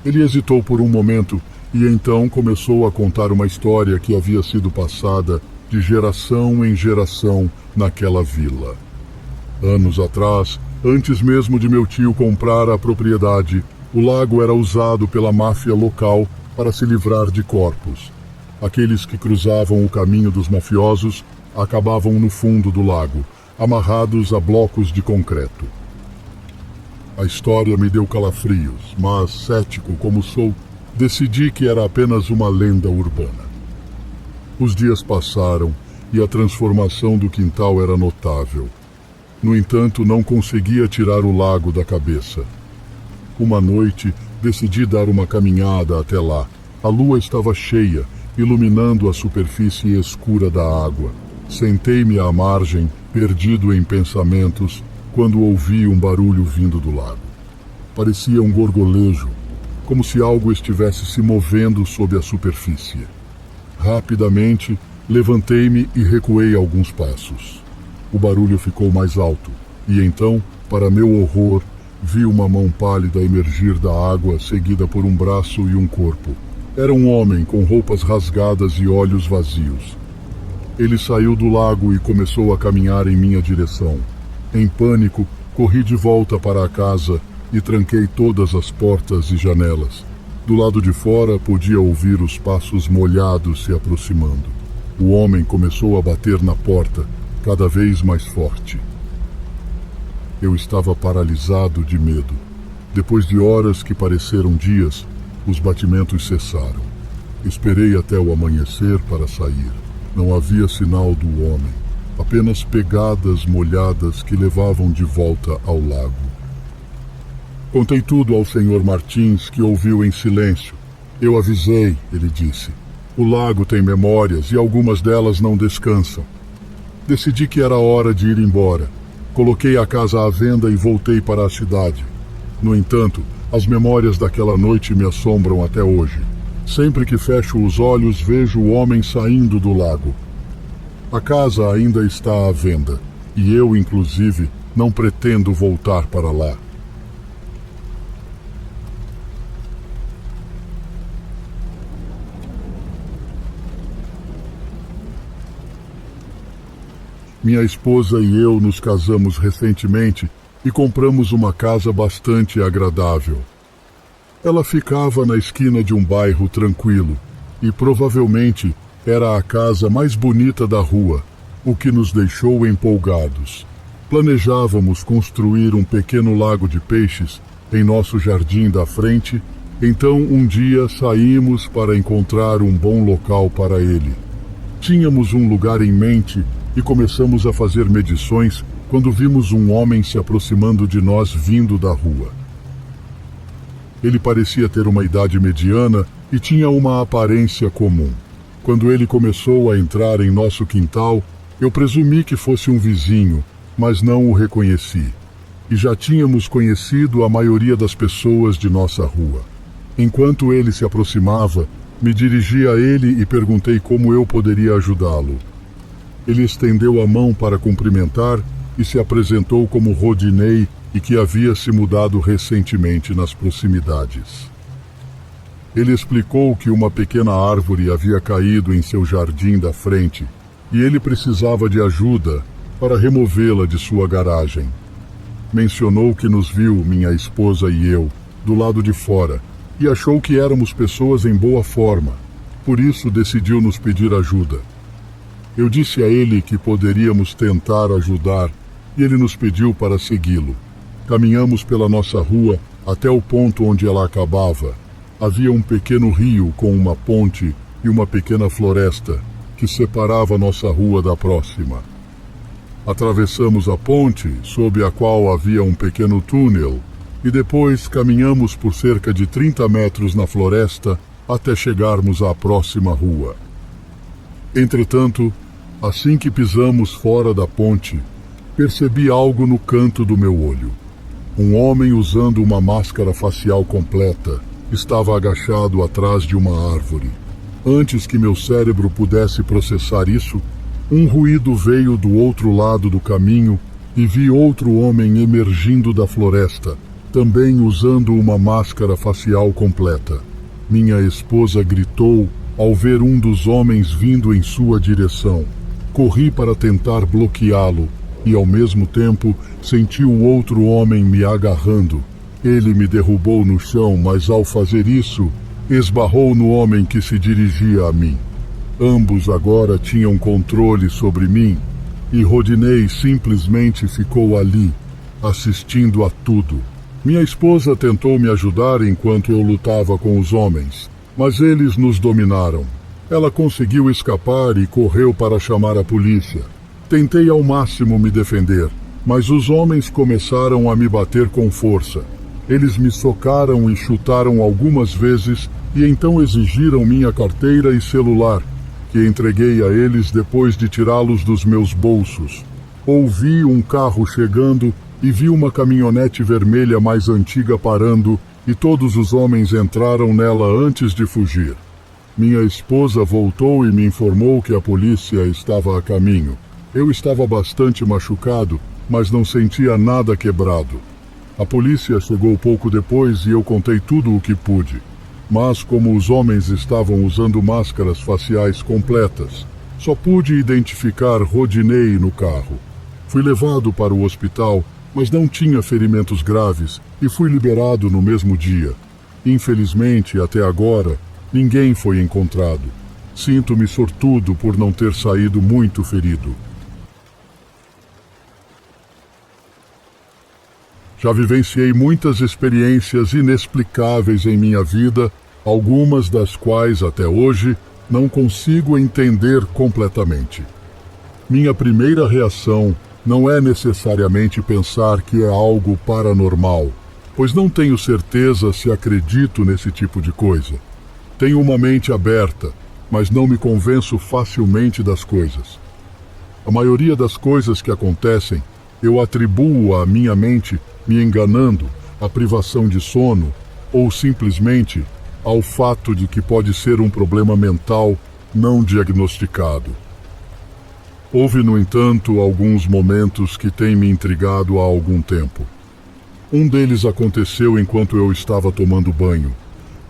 Ele hesitou por um momento e então começou a contar uma história que havia sido passada de geração em geração naquela vila. Anos atrás, antes mesmo de meu tio comprar a propriedade, o lago era usado pela máfia local para se livrar de corpos. Aqueles que cruzavam o caminho dos mafiosos acabavam no fundo do lago, amarrados a blocos de concreto. A história me deu calafrios, mas, cético como sou, decidi que era apenas uma lenda urbana. Os dias passaram e a transformação do quintal era notável. No entanto, não conseguia tirar o lago da cabeça. Uma noite, decidi dar uma caminhada até lá. A lua estava cheia, iluminando a superfície escura da água. Sentei-me à margem, perdido em pensamentos, quando ouvi um barulho vindo do lago. Parecia um gorgolejo, como se algo estivesse se movendo sob a superfície. Rapidamente, levantei-me e recuei alguns passos. O barulho ficou mais alto, e então, para meu horror, vi uma mão pálida emergir da água, seguida por um braço e um corpo. Era um homem com roupas rasgadas e olhos vazios. Ele saiu do lago e começou a caminhar em minha direção. Em pânico, corri de volta para a casa e tranquei todas as portas e janelas. Do lado de fora, podia ouvir os passos molhados se aproximando. O homem começou a bater na porta, cada vez mais forte. Eu estava paralisado de medo. Depois de horas que pareceram dias, Os batimentos cessaram. Esperei até o amanhecer para sair. Não havia sinal do homem, apenas pegadas molhadas que levavam de volta ao lago. Contei tudo ao Sr. Martins, que ouviu em silêncio. Eu avisei, ele disse. O lago tem memórias e algumas delas não descansam. Decidi que era hora de ir embora. Coloquei a casa à venda e voltei para a cidade. No entanto, as memórias daquela noite me assombram até hoje. Sempre que fecho os olhos, vejo o homem saindo do lago. A casa ainda está à venda, e eu, inclusive, não pretendo voltar para lá. Minha esposa e eu nos casamos recentemente e compramos uma casa bastante agradável. Ela ficava na esquina de um bairro tranquilo e provavelmente era a casa mais bonita da rua, o que nos deixou empolgados. Planejávamos construir um pequeno lago de peixes em nosso jardim da frente, então um dia saímos para encontrar um bom local para ele. Tínhamos um lugar em mente e começamos a fazer medições quando vimos um homem se aproximando de nós vindo da rua. Ele parecia ter uma idade mediana e tinha uma aparência comum. Quando ele começou a entrar em nosso quintal, eu presumi que fosse um vizinho, mas não o reconheci. E já tínhamos conhecido a maioria das pessoas de nossa rua. Enquanto ele se aproximava, me dirigi a ele e perguntei como eu poderia ajudá-lo. Ele estendeu a mão para cumprimentar e se apresentou como Rodinei e que havia se mudado recentemente nas proximidades. Ele explicou que uma pequena árvore havia caído em seu jardim da frente e ele precisava de ajuda para removê-la de sua garagem. Mencionou que nos viu, minha esposa e eu, do lado de fora e achou que éramos pessoas em boa forma. Por isso decidiu nos pedir ajuda. Eu disse a ele que poderíamos tentar ajudar e ele nos pediu para segui-lo. Caminhamos pela nossa rua até o ponto onde ela acabava. Havia um pequeno rio com uma ponte e uma pequena floresta que separava nossa rua da próxima. Atravessamos a ponte, sob a qual havia um pequeno túnel, e depois caminhamos por cerca de 30 metros na floresta até chegarmos à próxima rua. Entretanto, assim que pisamos fora da ponte, percebi algo no canto do meu olho. Um homem usando uma máscara facial completa estava agachado atrás de uma árvore. Antes que meu cérebro pudesse processar isso, um ruído veio do outro lado do caminho e vi outro homem emergindo da floresta, também usando uma máscara facial completa. Minha esposa gritou ao ver um dos homens vindo em sua direção. Corri para tentar bloqueá-lo e, ao mesmo tempo, senti o outro homem me agarrando. Ele me derrubou no chão, mas ao fazer isso, esbarrou no homem que se dirigia a mim. Ambos agora tinham controle sobre mim e Rodinei simplesmente ficou ali, assistindo a tudo. Minha esposa tentou me ajudar enquanto eu lutava com os homens, mas eles nos dominaram. Ela conseguiu escapar e correu para chamar a polícia. Tentei ao máximo me defender, mas os homens começaram a me bater com força. Eles me socaram e chutaram algumas vezes e então exigiram minha carteira e celular, que entreguei a eles depois de tirá-los dos meus bolsos. Ouvi um carro chegando e vi uma caminhonete vermelha mais antiga parando e todos os homens entraram nela antes de fugir. Minha esposa voltou e me informou que a polícia estava a caminho. Eu estava bastante machucado, mas não sentia nada quebrado. A polícia chegou pouco depois e eu contei tudo o que pude. Mas como os homens estavam usando máscaras faciais completas, só pude identificar Rodinei no carro. Fui levado para o hospital, mas não tinha ferimentos graves e fui liberado no mesmo dia. Infelizmente, até agora, ninguém foi encontrado. Sinto-me sortudo por não ter saído muito ferido. Já vivenciei muitas experiências inexplicáveis em minha vida, algumas das quais até hoje não consigo entender completamente. Minha primeira reação não é necessariamente pensar que é algo paranormal, pois não tenho certeza se acredito nesse tipo de coisa. Tenho uma mente aberta, mas não me convenço facilmente das coisas. A maioria das coisas que acontecem, eu atribuo à minha mente me enganando, à privação de sono ou simplesmente ao fato de que pode ser um problema mental não diagnosticado. Houve, no entanto, alguns momentos que têm me intrigado há algum tempo. Um deles aconteceu enquanto eu estava tomando banho,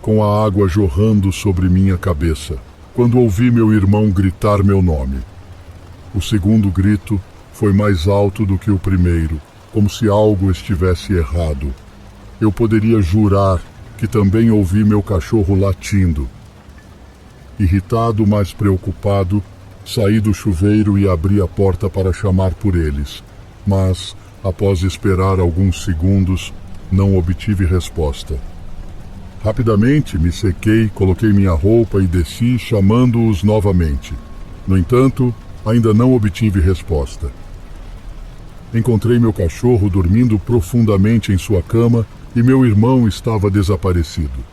com a água jorrando sobre minha cabeça, quando ouvi meu irmão gritar meu nome. O segundo grito foi mais alto do que o primeiro, como se algo estivesse errado. Eu poderia jurar que também ouvi meu cachorro latindo. Irritado, mas preocupado, saí do chuveiro e abri a porta para chamar por eles, mas, após esperar alguns segundos, não obtive resposta. Rapidamente me sequei, coloquei minha roupa e desci, chamando-os novamente. No entanto, ainda não obtive resposta. Encontrei meu cachorro dormindo profundamente em sua cama e meu irmão estava desaparecido.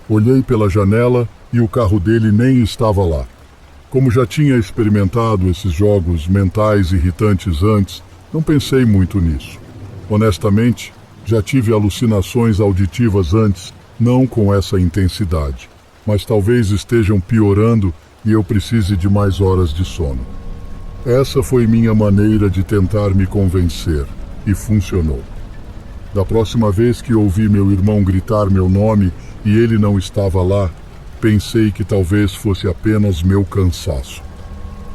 Olhei pela janela e o carro dele nem estava lá. Como já tinha experimentado esses jogos mentais irritantes antes, não pensei muito nisso. Honestamente, já tive alucinações auditivas antes, não com essa intensidade, mas talvez estejam piorando e eu precise de mais horas de sono. Essa foi minha maneira de tentar me convencer, e funcionou. Da próxima vez que ouvi meu irmão gritar meu nome e ele não estava lá, pensei que talvez fosse apenas meu cansaço.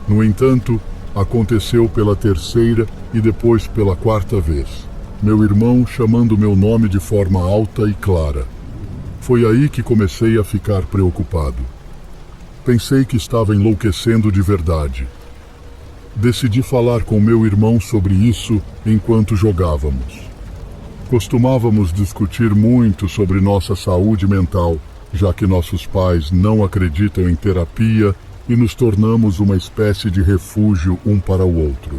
No entanto, aconteceu pela terceira e depois pela quarta vez. Meu irmão chamando meu nome de forma alta e clara. Foi aí que comecei a ficar preocupado. Pensei que estava enlouquecendo de verdade. Decidi falar com meu irmão sobre isso enquanto jogávamos. Costumávamos discutir muito sobre nossa saúde mental, já que nossos pais não acreditam em terapia e nos tornamos uma espécie de refúgio um para o outro.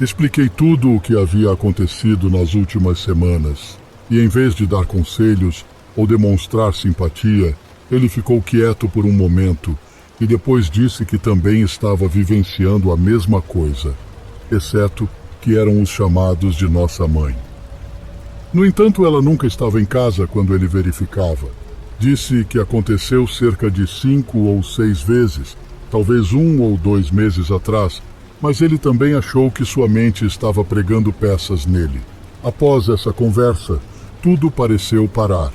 Expliquei tudo o que havia acontecido nas últimas semanas, e em vez de dar conselhos ou demonstrar simpatia, ele ficou quieto por um momento e depois disse que também estava vivenciando a mesma coisa, exceto que eram os chamados de nossa mãe. No entanto, ela nunca estava em casa quando ele verificava. Disse que aconteceu cerca de 5 ou 6 vezes, talvez 1 ou 2 meses atrás, mas ele também achou que sua mente estava pregando peças nele. Após essa conversa, tudo pareceu parar.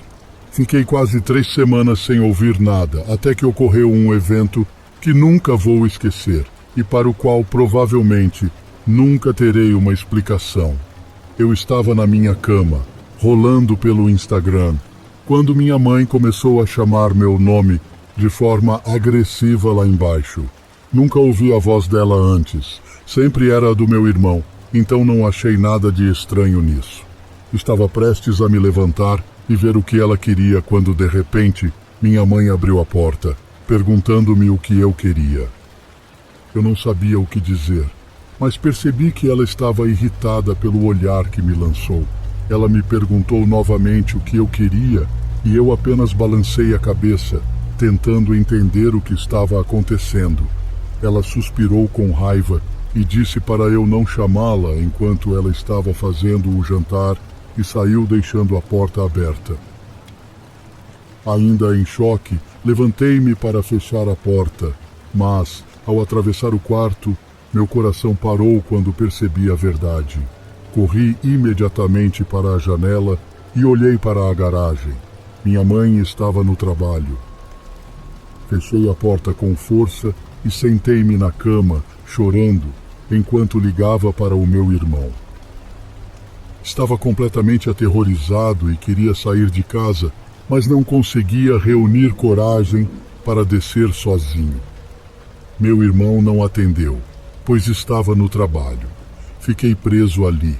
Fiquei quase 3 semanas sem ouvir nada, até que ocorreu um evento que nunca vou esquecer e para o qual provavelmente nunca terei uma explicação. Eu estava na minha cama, rolando pelo Instagram, quando minha mãe começou a chamar meu nome de forma agressiva lá embaixo. Nunca ouvi a voz dela antes, sempre era a do meu irmão, então não achei nada de estranho nisso. Estava prestes a me levantar e ver o que ela queria quando, de repente, minha mãe abriu a porta, perguntando-me o que eu queria. Eu não sabia o que dizer, mas percebi que ela estava irritada pelo olhar que me lançou. Ela me perguntou novamente o que eu queria e eu apenas balancei a cabeça, tentando entender o que estava acontecendo. Ela suspirou com raiva e disse para eu não chamá-la enquanto ela estava fazendo o jantar e saiu deixando a porta aberta. Ainda em choque, levantei-me para fechar a porta, mas, ao atravessar o quarto, meu coração parou quando percebi a verdade. Corri imediatamente para a janela e olhei para a garagem. Minha mãe estava no trabalho. Fechei a porta com força e sentei-me na cama, chorando, enquanto ligava para o meu irmão. Estava completamente aterrorizado e queria sair de casa, mas não conseguia reunir coragem para descer sozinho. Meu irmão não atendeu, pois estava no trabalho. Fiquei preso ali.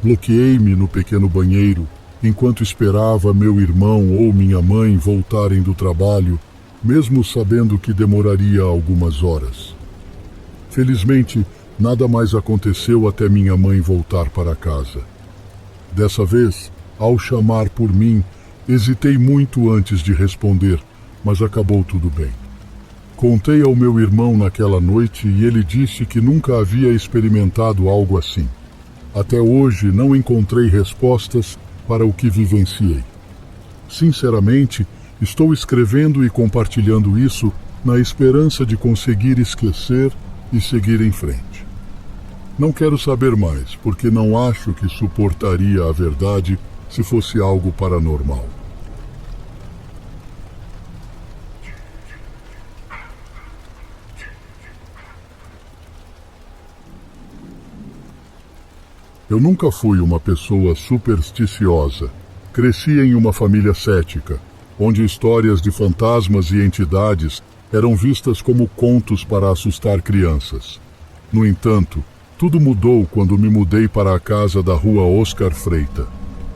Bloqueei-me no pequeno banheiro enquanto esperava meu irmão ou minha mãe voltarem do trabalho, mesmo sabendo que demoraria algumas horas. Felizmente, nada mais aconteceu até minha mãe voltar para casa. Dessa vez, ao chamar por mim, hesitei muito antes de responder, mas acabou tudo bem. Contei ao meu irmão naquela noite e ele disse que nunca havia experimentado algo assim. Até hoje não encontrei respostas para o que vivenciei. Sinceramente, estou escrevendo e compartilhando isso na esperança de conseguir esquecer e seguir em frente. Não quero saber mais, porque não acho que suportaria a verdade se fosse algo paranormal. Eu nunca fui uma pessoa supersticiosa. Cresci em uma família cética, onde histórias de fantasmas e entidades eram vistas como contos para assustar crianças. No entanto, tudo mudou quando me mudei para a casa da rua Oscar Freita.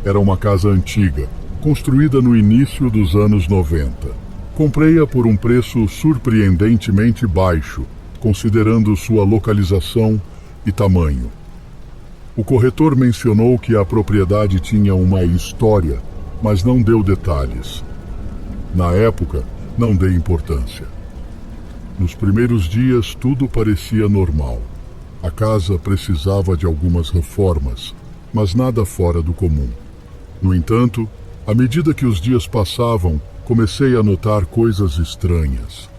Era uma casa antiga, construída no início dos anos 90. Comprei-a por um preço surpreendentemente baixo, considerando sua localização e tamanho. O corretor mencionou que a propriedade tinha uma história, mas não deu detalhes. Na época, não dei importância. Nos primeiros dias, tudo parecia normal. A casa precisava de algumas reformas, mas nada fora do comum. No entanto, à medida que os dias passavam, comecei a notar coisas estranhas.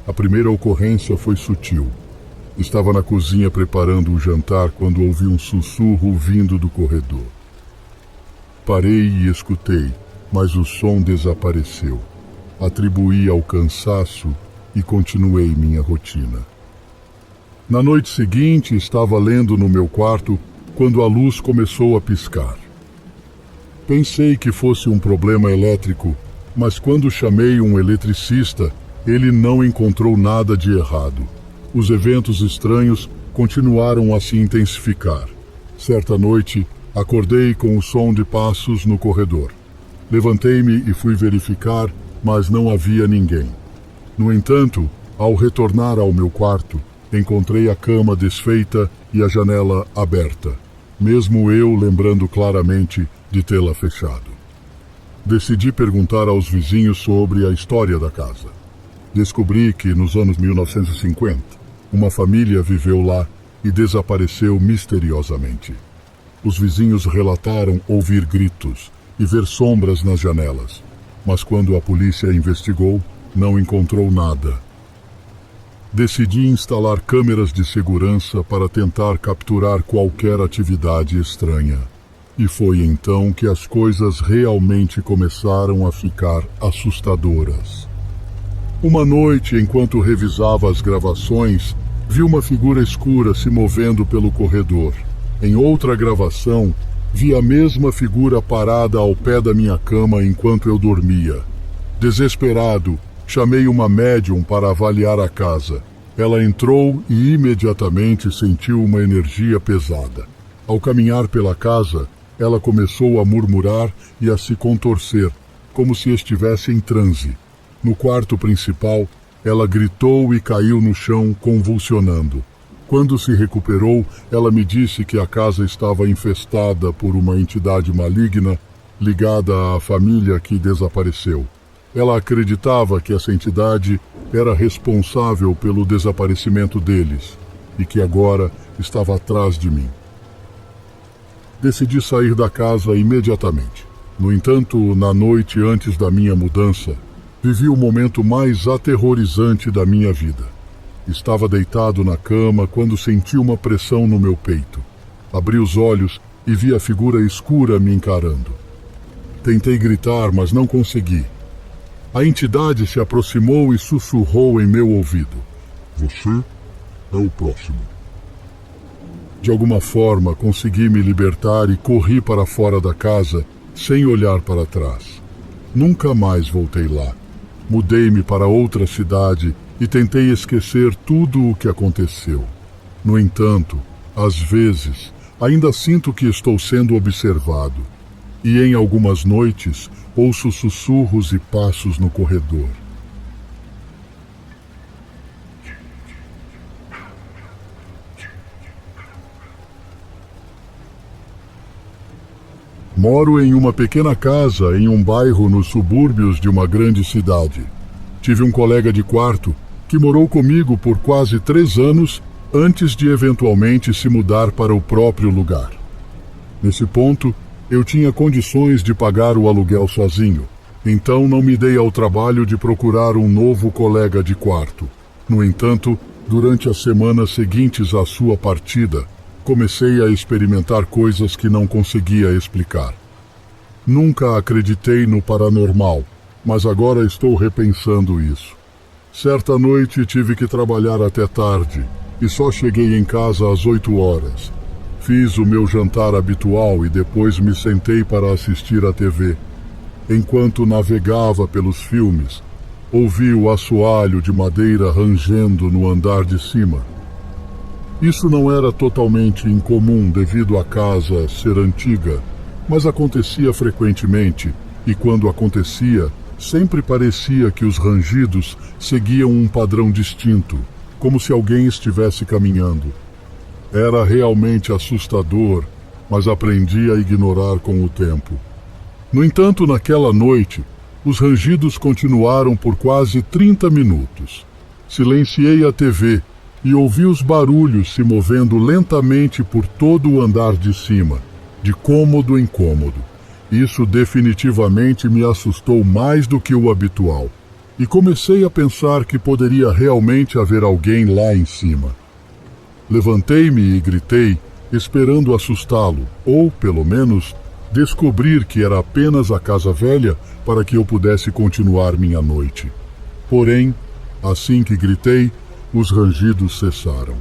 A primeira ocorrência foi sutil. Estava na cozinha preparando o jantar quando ouvi um sussurro vindo do corredor. Parei e escutei, mas o som desapareceu. Atribuí ao cansaço e continuei minha rotina. Na noite seguinte, estava lendo no meu quarto quando a luz começou a piscar. Pensei que fosse um problema elétrico, mas quando chamei um eletricista, ele não encontrou nada de errado. Os eventos estranhos continuaram a se intensificar. Certa noite, acordei com o som de passos no corredor. Levantei-me e fui verificar, mas não havia ninguém. No entanto, ao retornar ao meu quarto, encontrei a cama desfeita e a janela aberta, mesmo eu lembrando claramente de tê-la fechado. Decidi perguntar aos vizinhos sobre a história da casa. Descobri que, nos anos 1950, uma família viveu lá e desapareceu misteriosamente. Os vizinhos relataram ouvir gritos e ver sombras nas janelas, mas quando a polícia investigou, não encontrou nada. Decidi instalar câmeras de segurança para tentar capturar qualquer atividade estranha. E foi então que as coisas realmente começaram a ficar assustadoras. Uma noite, enquanto revisava as gravações, vi uma figura escura se movendo pelo corredor. Em outra gravação, vi a mesma figura parada ao pé da minha cama enquanto eu dormia. Desesperado, chamei uma médium para avaliar a casa. Ela entrou e imediatamente sentiu uma energia pesada. Ao caminhar pela casa, ela começou a murmurar e a se contorcer, como se estivesse em transe. No quarto principal, ela gritou e caiu no chão, convulsionando. Quando se recuperou, ela me disse que a casa estava infestada por uma entidade maligna ligada à família que desapareceu. Ela acreditava que essa entidade era responsável pelo desaparecimento deles e que agora estava atrás de mim. Decidi sair da casa imediatamente. No entanto, na noite antes da minha mudança, vivi o momento mais aterrorizante da minha vida. Estava deitado na cama quando senti uma pressão no meu peito. Abri os olhos e vi a figura escura me encarando. Tentei gritar, mas não consegui. A entidade se aproximou e sussurrou em meu ouvido: "Você é o próximo." De alguma forma, consegui me libertar e corri para fora da casa, sem olhar para trás. Nunca mais voltei lá. Mudei-me para outra cidade e tentei esquecer tudo o que aconteceu. No entanto, às vezes, ainda sinto que estou sendo observado. e em algumas noites ouço sussurros e passos no corredor. Moro em uma pequena casa em um bairro nos subúrbios de uma grande cidade. Tive um colega de quarto que morou comigo por quase 3 anos antes de eventualmente se mudar para o próprio lugar. Nesse ponto, eu tinha condições de pagar o aluguel sozinho, então não me dei ao trabalho de procurar um novo colega de quarto. No entanto, durante as semanas seguintes à sua partida, comecei a experimentar coisas que não conseguia explicar. Nunca acreditei no paranormal, mas agora estou repensando isso. Certa noite tive que trabalhar até tarde e só cheguei em casa às 8 horas. Fiz o meu jantar habitual e depois me sentei para assistir à TV. Enquanto navegava pelos filmes, ouvi o assoalho de madeira rangendo no andar de cima. Isso não era totalmente incomum devido à casa ser antiga, mas acontecia frequentemente e quando acontecia, sempre parecia que os rangidos seguiam um padrão distinto, como se alguém estivesse caminhando. Era realmente assustador, mas aprendi a ignorar com o tempo. No entanto, naquela noite, os rangidos continuaram por quase 30 minutos. Silenciei a TV e ouvi os barulhos se movendo lentamente por todo o andar de cima, de cômodo em cômodo. Isso definitivamente me assustou mais do que o habitual, e comecei a pensar que poderia realmente haver alguém lá em cima. Levantei-me e gritei, esperando assustá-lo, ou, pelo menos, descobrir que era apenas a casa velha para que eu pudesse continuar minha noite. Porém, assim que gritei, os rangidos cessaram.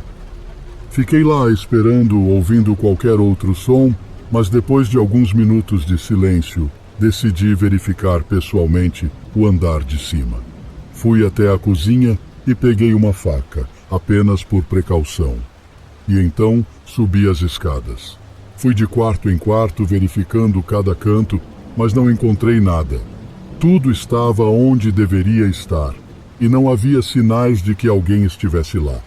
Fiquei lá esperando, ouvindo qualquer outro som, mas depois de alguns minutos de silêncio, decidi verificar pessoalmente o andar de cima. Fui até a cozinha e peguei uma faca, apenas por precaução. E então subi as escadas. Fui de quarto em quarto verificando cada canto, mas não encontrei nada. Tudo estava onde deveria estar, e não havia sinais de que alguém estivesse lá.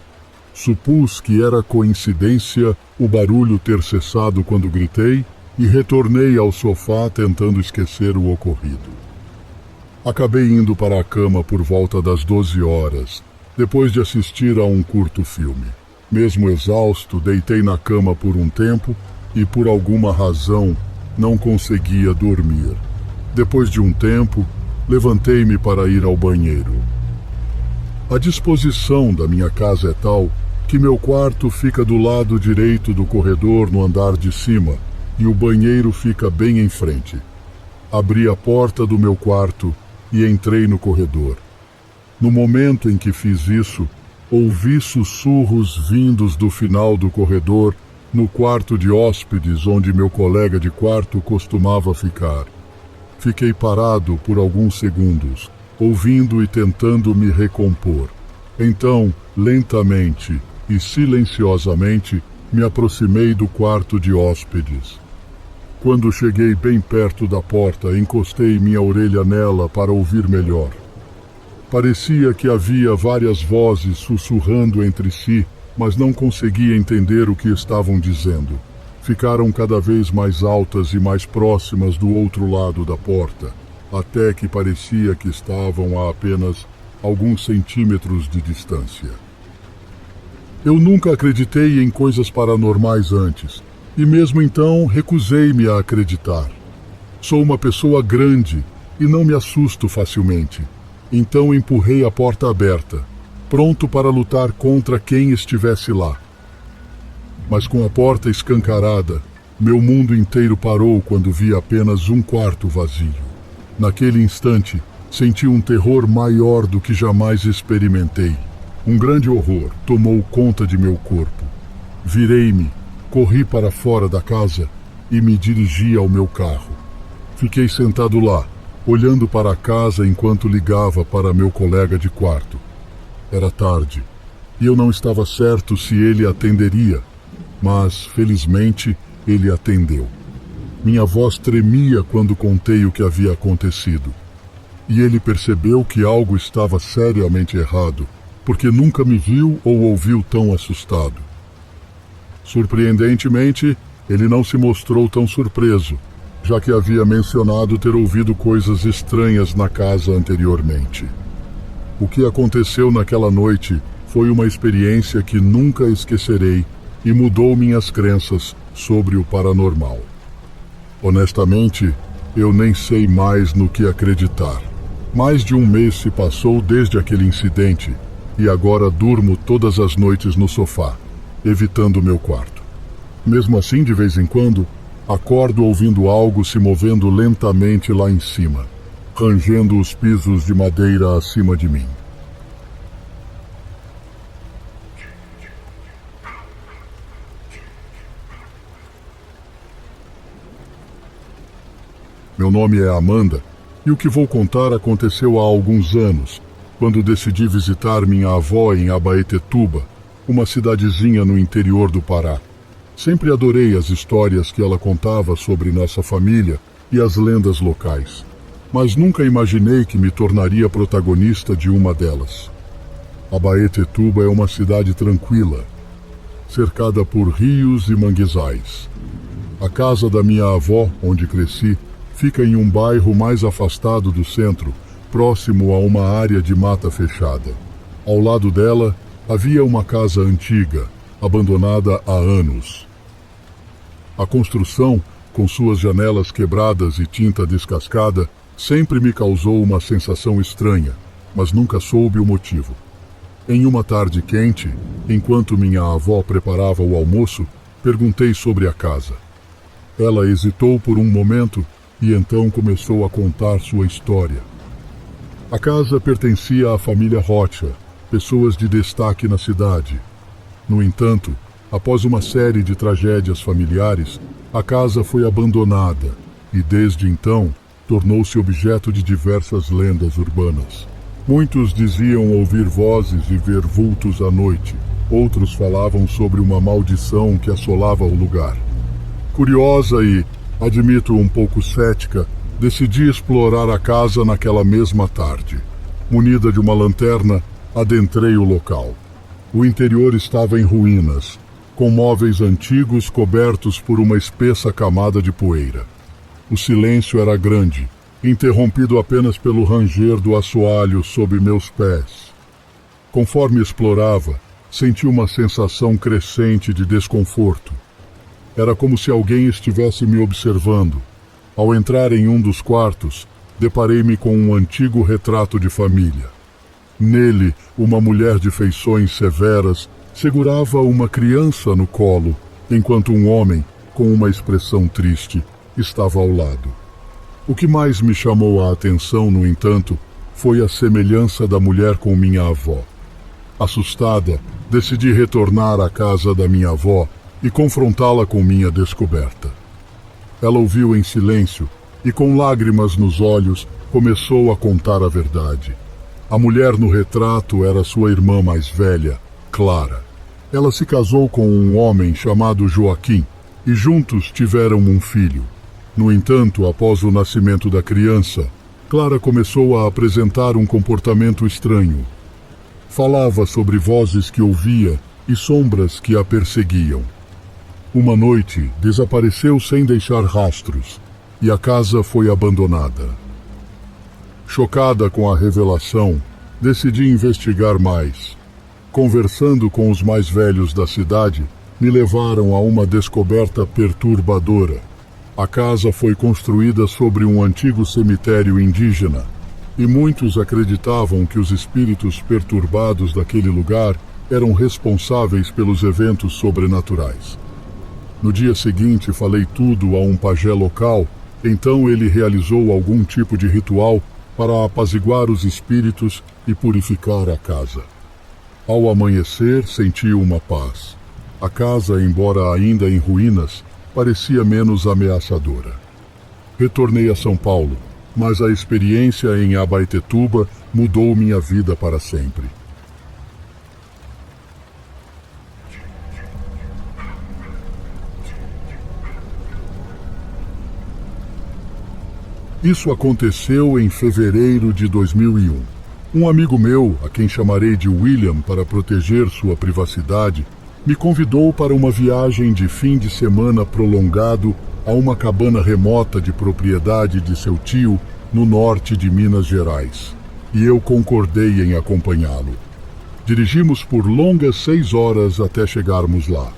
Supus que era coincidência o barulho ter cessado quando gritei e retornei ao sofá tentando esquecer o ocorrido. Acabei indo para a cama por volta das 12 horas, depois de assistir a um curto filme. Mesmo exausto, deitei na cama por um tempo e, por alguma razão, não conseguia dormir. Depois de um tempo, levantei-me para ir ao banheiro. A disposição da minha casa é tal que meu quarto fica do lado direito do corredor no andar de cima e o banheiro fica bem em frente. Abri a porta do meu quarto e entrei no corredor. No momento em que fiz isso, ouvi sussurros vindos do final do corredor no quarto de hóspedes onde meu colega de quarto costumava ficar. Fiquei parado por alguns segundos, ouvindo e tentando me recompor. Então, lentamente e silenciosamente, me aproximei do quarto de hóspedes. Quando cheguei bem perto da porta, encostei minha orelha nela para ouvir melhor. Parecia que havia várias vozes sussurrando entre si, mas não conseguia entender o que estavam dizendo. Ficaram cada vez mais altas e mais próximas do outro lado da porta, até que parecia que estavam a apenas alguns centímetros de distância. Eu nunca acreditei em coisas paranormais antes, e mesmo então recusei-me a acreditar. Sou uma pessoa grande e não me assusto facilmente. Então empurrei a porta aberta, pronto para lutar contra quem estivesse lá. Mas com a porta escancarada, meu mundo inteiro parou quando vi apenas um quarto vazio. Naquele instante, senti um terror maior do que jamais experimentei. Um grande horror tomou conta de meu corpo. Virei-me, corri para fora da casa e me dirigi ao meu carro. Fiquei sentado lá, olhando para a casa enquanto ligava para meu colega de quarto. Era tarde, e eu não estava certo se ele atenderia, mas, felizmente, ele atendeu. Minha voz tremia quando contei o que havia acontecido. E ele percebeu que algo estava seriamente errado, porque nunca me viu ou ouviu tão assustado. Surpreendentemente, ele não se mostrou tão surpreso, já que havia mencionado ter ouvido coisas estranhas na casa anteriormente. O que aconteceu naquela noite foi uma experiência que nunca esquecerei e mudou minhas crenças sobre o paranormal. Honestamente, eu nem sei mais no que acreditar. Mais de um mês se passou desde aquele incidente e agora durmo todas as noites no sofá, evitando meu quarto. Mesmo assim, de vez em quando, acordo ouvindo algo se movendo lentamente lá em cima, rangendo os pisos de madeira acima de mim. Meu nome é Amanda e o que vou contar aconteceu há alguns anos, quando decidi visitar minha avó em Abaetetuba, uma cidadezinha no interior do Pará. Sempre adorei as histórias que ela contava sobre nossa família e as lendas locais, mas nunca imaginei que me tornaria protagonista de uma delas. Abaetetuba é uma cidade tranquila, cercada por rios e manguezais. A casa da minha avó, onde cresci, fica em um bairro mais afastado do centro, próximo a uma área de mata fechada. Ao lado dela, havia uma casa antiga, abandonada há anos. A construção, com suas janelas quebradas e tinta descascada, sempre me causou uma sensação estranha, mas nunca soube o motivo. Em uma tarde quente, enquanto minha avó preparava o almoço, perguntei sobre a casa. Ela hesitou por um momento e então começou a contar sua história. A casa pertencia à família Rocha, pessoas de destaque na cidade. No entanto, após uma série de tragédias familiares, a casa foi abandonada e, desde então, tornou-se objeto de diversas lendas urbanas. Muitos diziam ouvir vozes e ver vultos à noite. Outros falavam sobre uma maldição que assolava o lugar. Curiosa e, admito, um pouco cética, decidi explorar a casa naquela mesma tarde. Munida de uma lanterna, adentrei o local. O interior estava em ruínas, com móveis antigos cobertos por uma espessa camada de poeira. O silêncio era grande, interrompido apenas pelo ranger do assoalho sob meus pés. Conforme explorava, senti uma sensação crescente de desconforto. Era como se alguém estivesse me observando. Ao entrar em um dos quartos, deparei-me com um antigo retrato de família. Nele, uma mulher de feições severas segurava uma criança no colo, enquanto um homem, com uma expressão triste, estava ao lado. O que mais me chamou a atenção, no entanto, foi a semelhança da mulher com minha avó. Assustada, decidi retornar à casa da minha avó e confrontá-la com minha descoberta. Ela ouviu em silêncio e, com lágrimas nos olhos, começou a contar a verdade. A mulher no retrato era sua irmã mais velha, Clara. Ela se casou com um homem chamado Joaquim e juntos tiveram um filho. No entanto, após o nascimento da criança, Clara começou a apresentar um comportamento estranho. Falava sobre vozes que ouvia e sombras que a perseguiam. Uma noite, desapareceu sem deixar rastros, e a casa foi abandonada. Chocada com a revelação, decidi investigar mais. Conversando com os mais velhos da cidade, me levaram a uma descoberta perturbadora. A casa foi construída sobre um antigo cemitério indígena, e muitos acreditavam que os espíritos perturbados daquele lugar eram responsáveis pelos eventos sobrenaturais. No dia seguinte, falei tudo a um pajé local, então ele realizou algum tipo de ritual para apaziguar os espíritos e purificar a casa. Ao amanhecer, senti uma paz. A casa, embora ainda em ruínas, parecia menos ameaçadora. Retornei a São Paulo, mas a experiência em Abaetetuba mudou minha vida para sempre. Isso aconteceu em fevereiro de 2001. Um amigo meu, a quem chamarei de William para proteger sua privacidade, me convidou para uma viagem de fim de semana prolongado a uma cabana remota de propriedade de seu tio no norte de Minas Gerais. E eu concordei em acompanhá-lo. Dirigimos por longas 6 horas até chegarmos lá.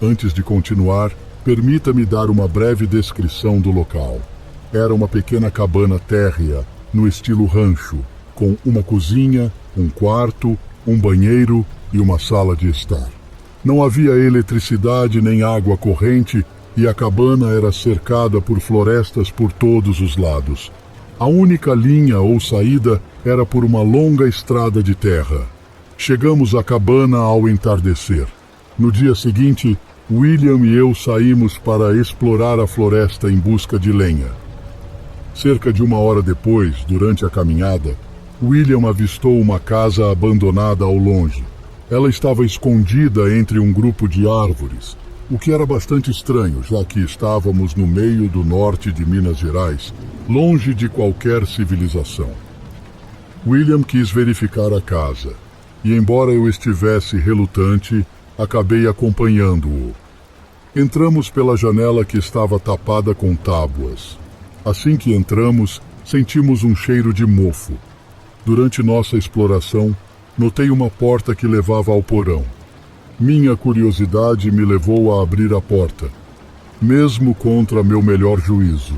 Antes de continuar, permita-me dar uma breve descrição do local. Era uma pequena cabana térrea, no estilo rancho, com uma cozinha, um quarto, um banheiro e uma sala de estar. Não havia eletricidade nem água corrente e a cabana era cercada por florestas por todos os lados. A única linha ou saída era por uma longa estrada de terra. Chegamos à cabana ao entardecer. No dia seguinte, William e eu saímos para explorar a floresta em busca de lenha. Cerca de 1 hora depois, durante a caminhada, William avistou uma casa abandonada ao longe. Ela estava escondida entre um grupo de árvores, o que era bastante estranho, já que estávamos no meio do norte de Minas Gerais, longe de qualquer civilização. William quis verificar a casa, e embora eu estivesse relutante, acabei acompanhando-o. Entramos pela janela que estava tapada com tábuas. Assim que entramos, sentimos um cheiro de mofo. Durante nossa exploração, notei uma porta que levava ao porão. Minha curiosidade me levou a abrir a porta, mesmo contra meu melhor juízo.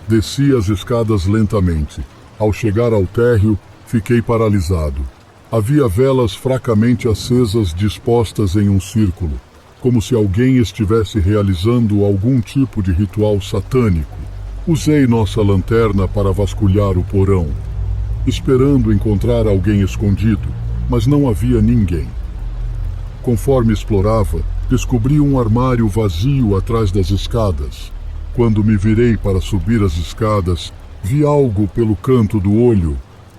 Desci as escadas lentamente. Ao chegar ao térreo, fiquei paralisado. Havia velas fracamente acesas dispostas em um círculo, como se alguém estivesse realizando algum tipo de ritual satânico. Usei nossa lanterna para vasculhar o porão, esperando encontrar alguém escondido, mas não havia ninguém. Conforme explorava, descobri um armário vazio atrás das escadas. Quando me virei para subir as escadas, vi algo pelo canto do olho,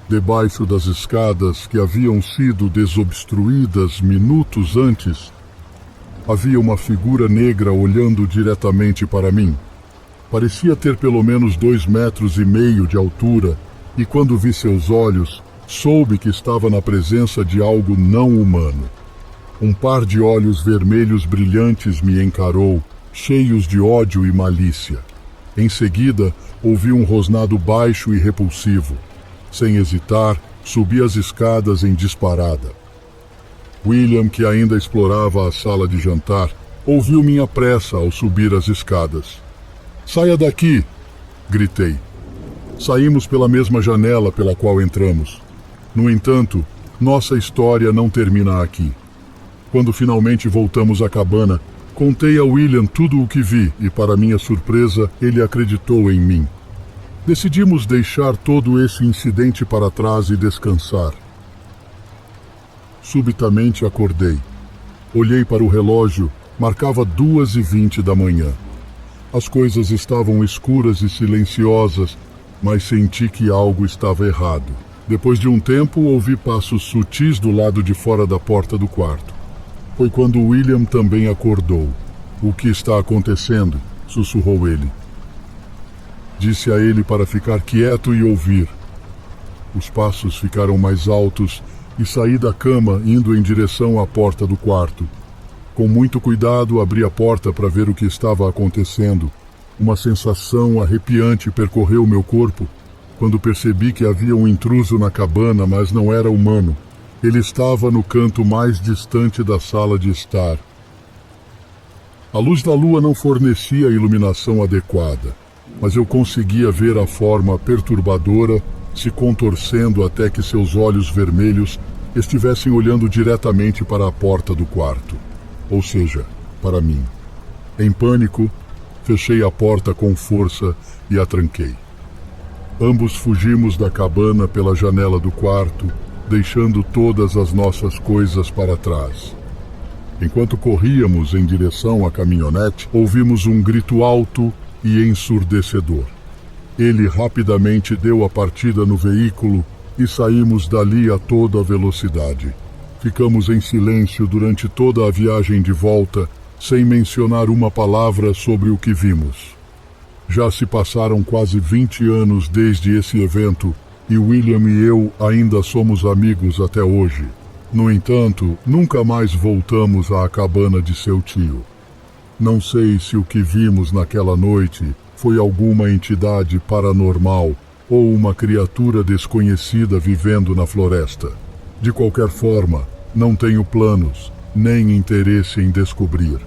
debaixo das escadas que haviam sido desobstruídas minutos antes. Havia uma figura negra olhando diretamente para mim. Parecia ter pelo menos 2,5 metros de altura, e quando vi seus olhos, soube que estava na presença de algo não humano. Um par de olhos vermelhos brilhantes me encarou, cheios de ódio e malícia. Em seguida, ouvi um rosnado baixo e repulsivo. Sem hesitar, subi as escadas em disparada. William, que ainda explorava a sala de jantar, ouviu minha pressa ao subir as escadas. "Saia daqui!" gritei. Saímos pela mesma janela pela qual entramos. No entanto, nossa história não termina aqui. Quando finalmente voltamos à cabana, contei a William tudo o que vi e, para minha surpresa, ele acreditou em mim. Decidimos deixar todo esse incidente para trás e descansar. Subitamente acordei. Olhei para o relógio, marcava 2h20 da manhã. As coisas estavam escuras e silenciosas, mas senti que algo estava errado. Depois de um tempo, ouvi passos sutis do lado de fora da porta do quarto. Foi quando William também acordou. "O que está acontecendo?" sussurrou ele. Disse a ele para ficar quieto e ouvir. Os passos ficaram mais altos e saí da cama indo em direção à porta do quarto. Com muito cuidado, abri a porta para ver o que estava acontecendo. Uma sensação arrepiante percorreu meu corpo quando percebi que havia um intruso na cabana, mas não era humano. Ele estava no canto mais distante da sala de estar. A luz da lua não fornecia a iluminação adequada, mas eu conseguia ver a forma perturbadora se contorcendo até que seus olhos vermelhos estivessem olhando diretamente para a porta do quarto, ou seja, para mim. Em pânico, fechei a porta com força e a tranquei. Ambos fugimos da cabana pela janela do quarto, deixando todas as nossas coisas para trás. Enquanto corríamos em direção à caminhonete, ouvimos um grito alto e ensurdecedor. Ele rapidamente deu a partida no veículo e saímos dali a toda velocidade. Ficamos em silêncio durante toda a viagem de volta, sem mencionar uma palavra sobre o que vimos. Já se passaram quase 20 anos desde esse evento e William e eu ainda somos amigos até hoje. No entanto, nunca mais voltamos à cabana de seu tio. Não sei se o que vimos naquela noite foi alguma entidade paranormal ou uma criatura desconhecida vivendo na floresta. De qualquer forma, não tenho planos nem interesse em descobrir.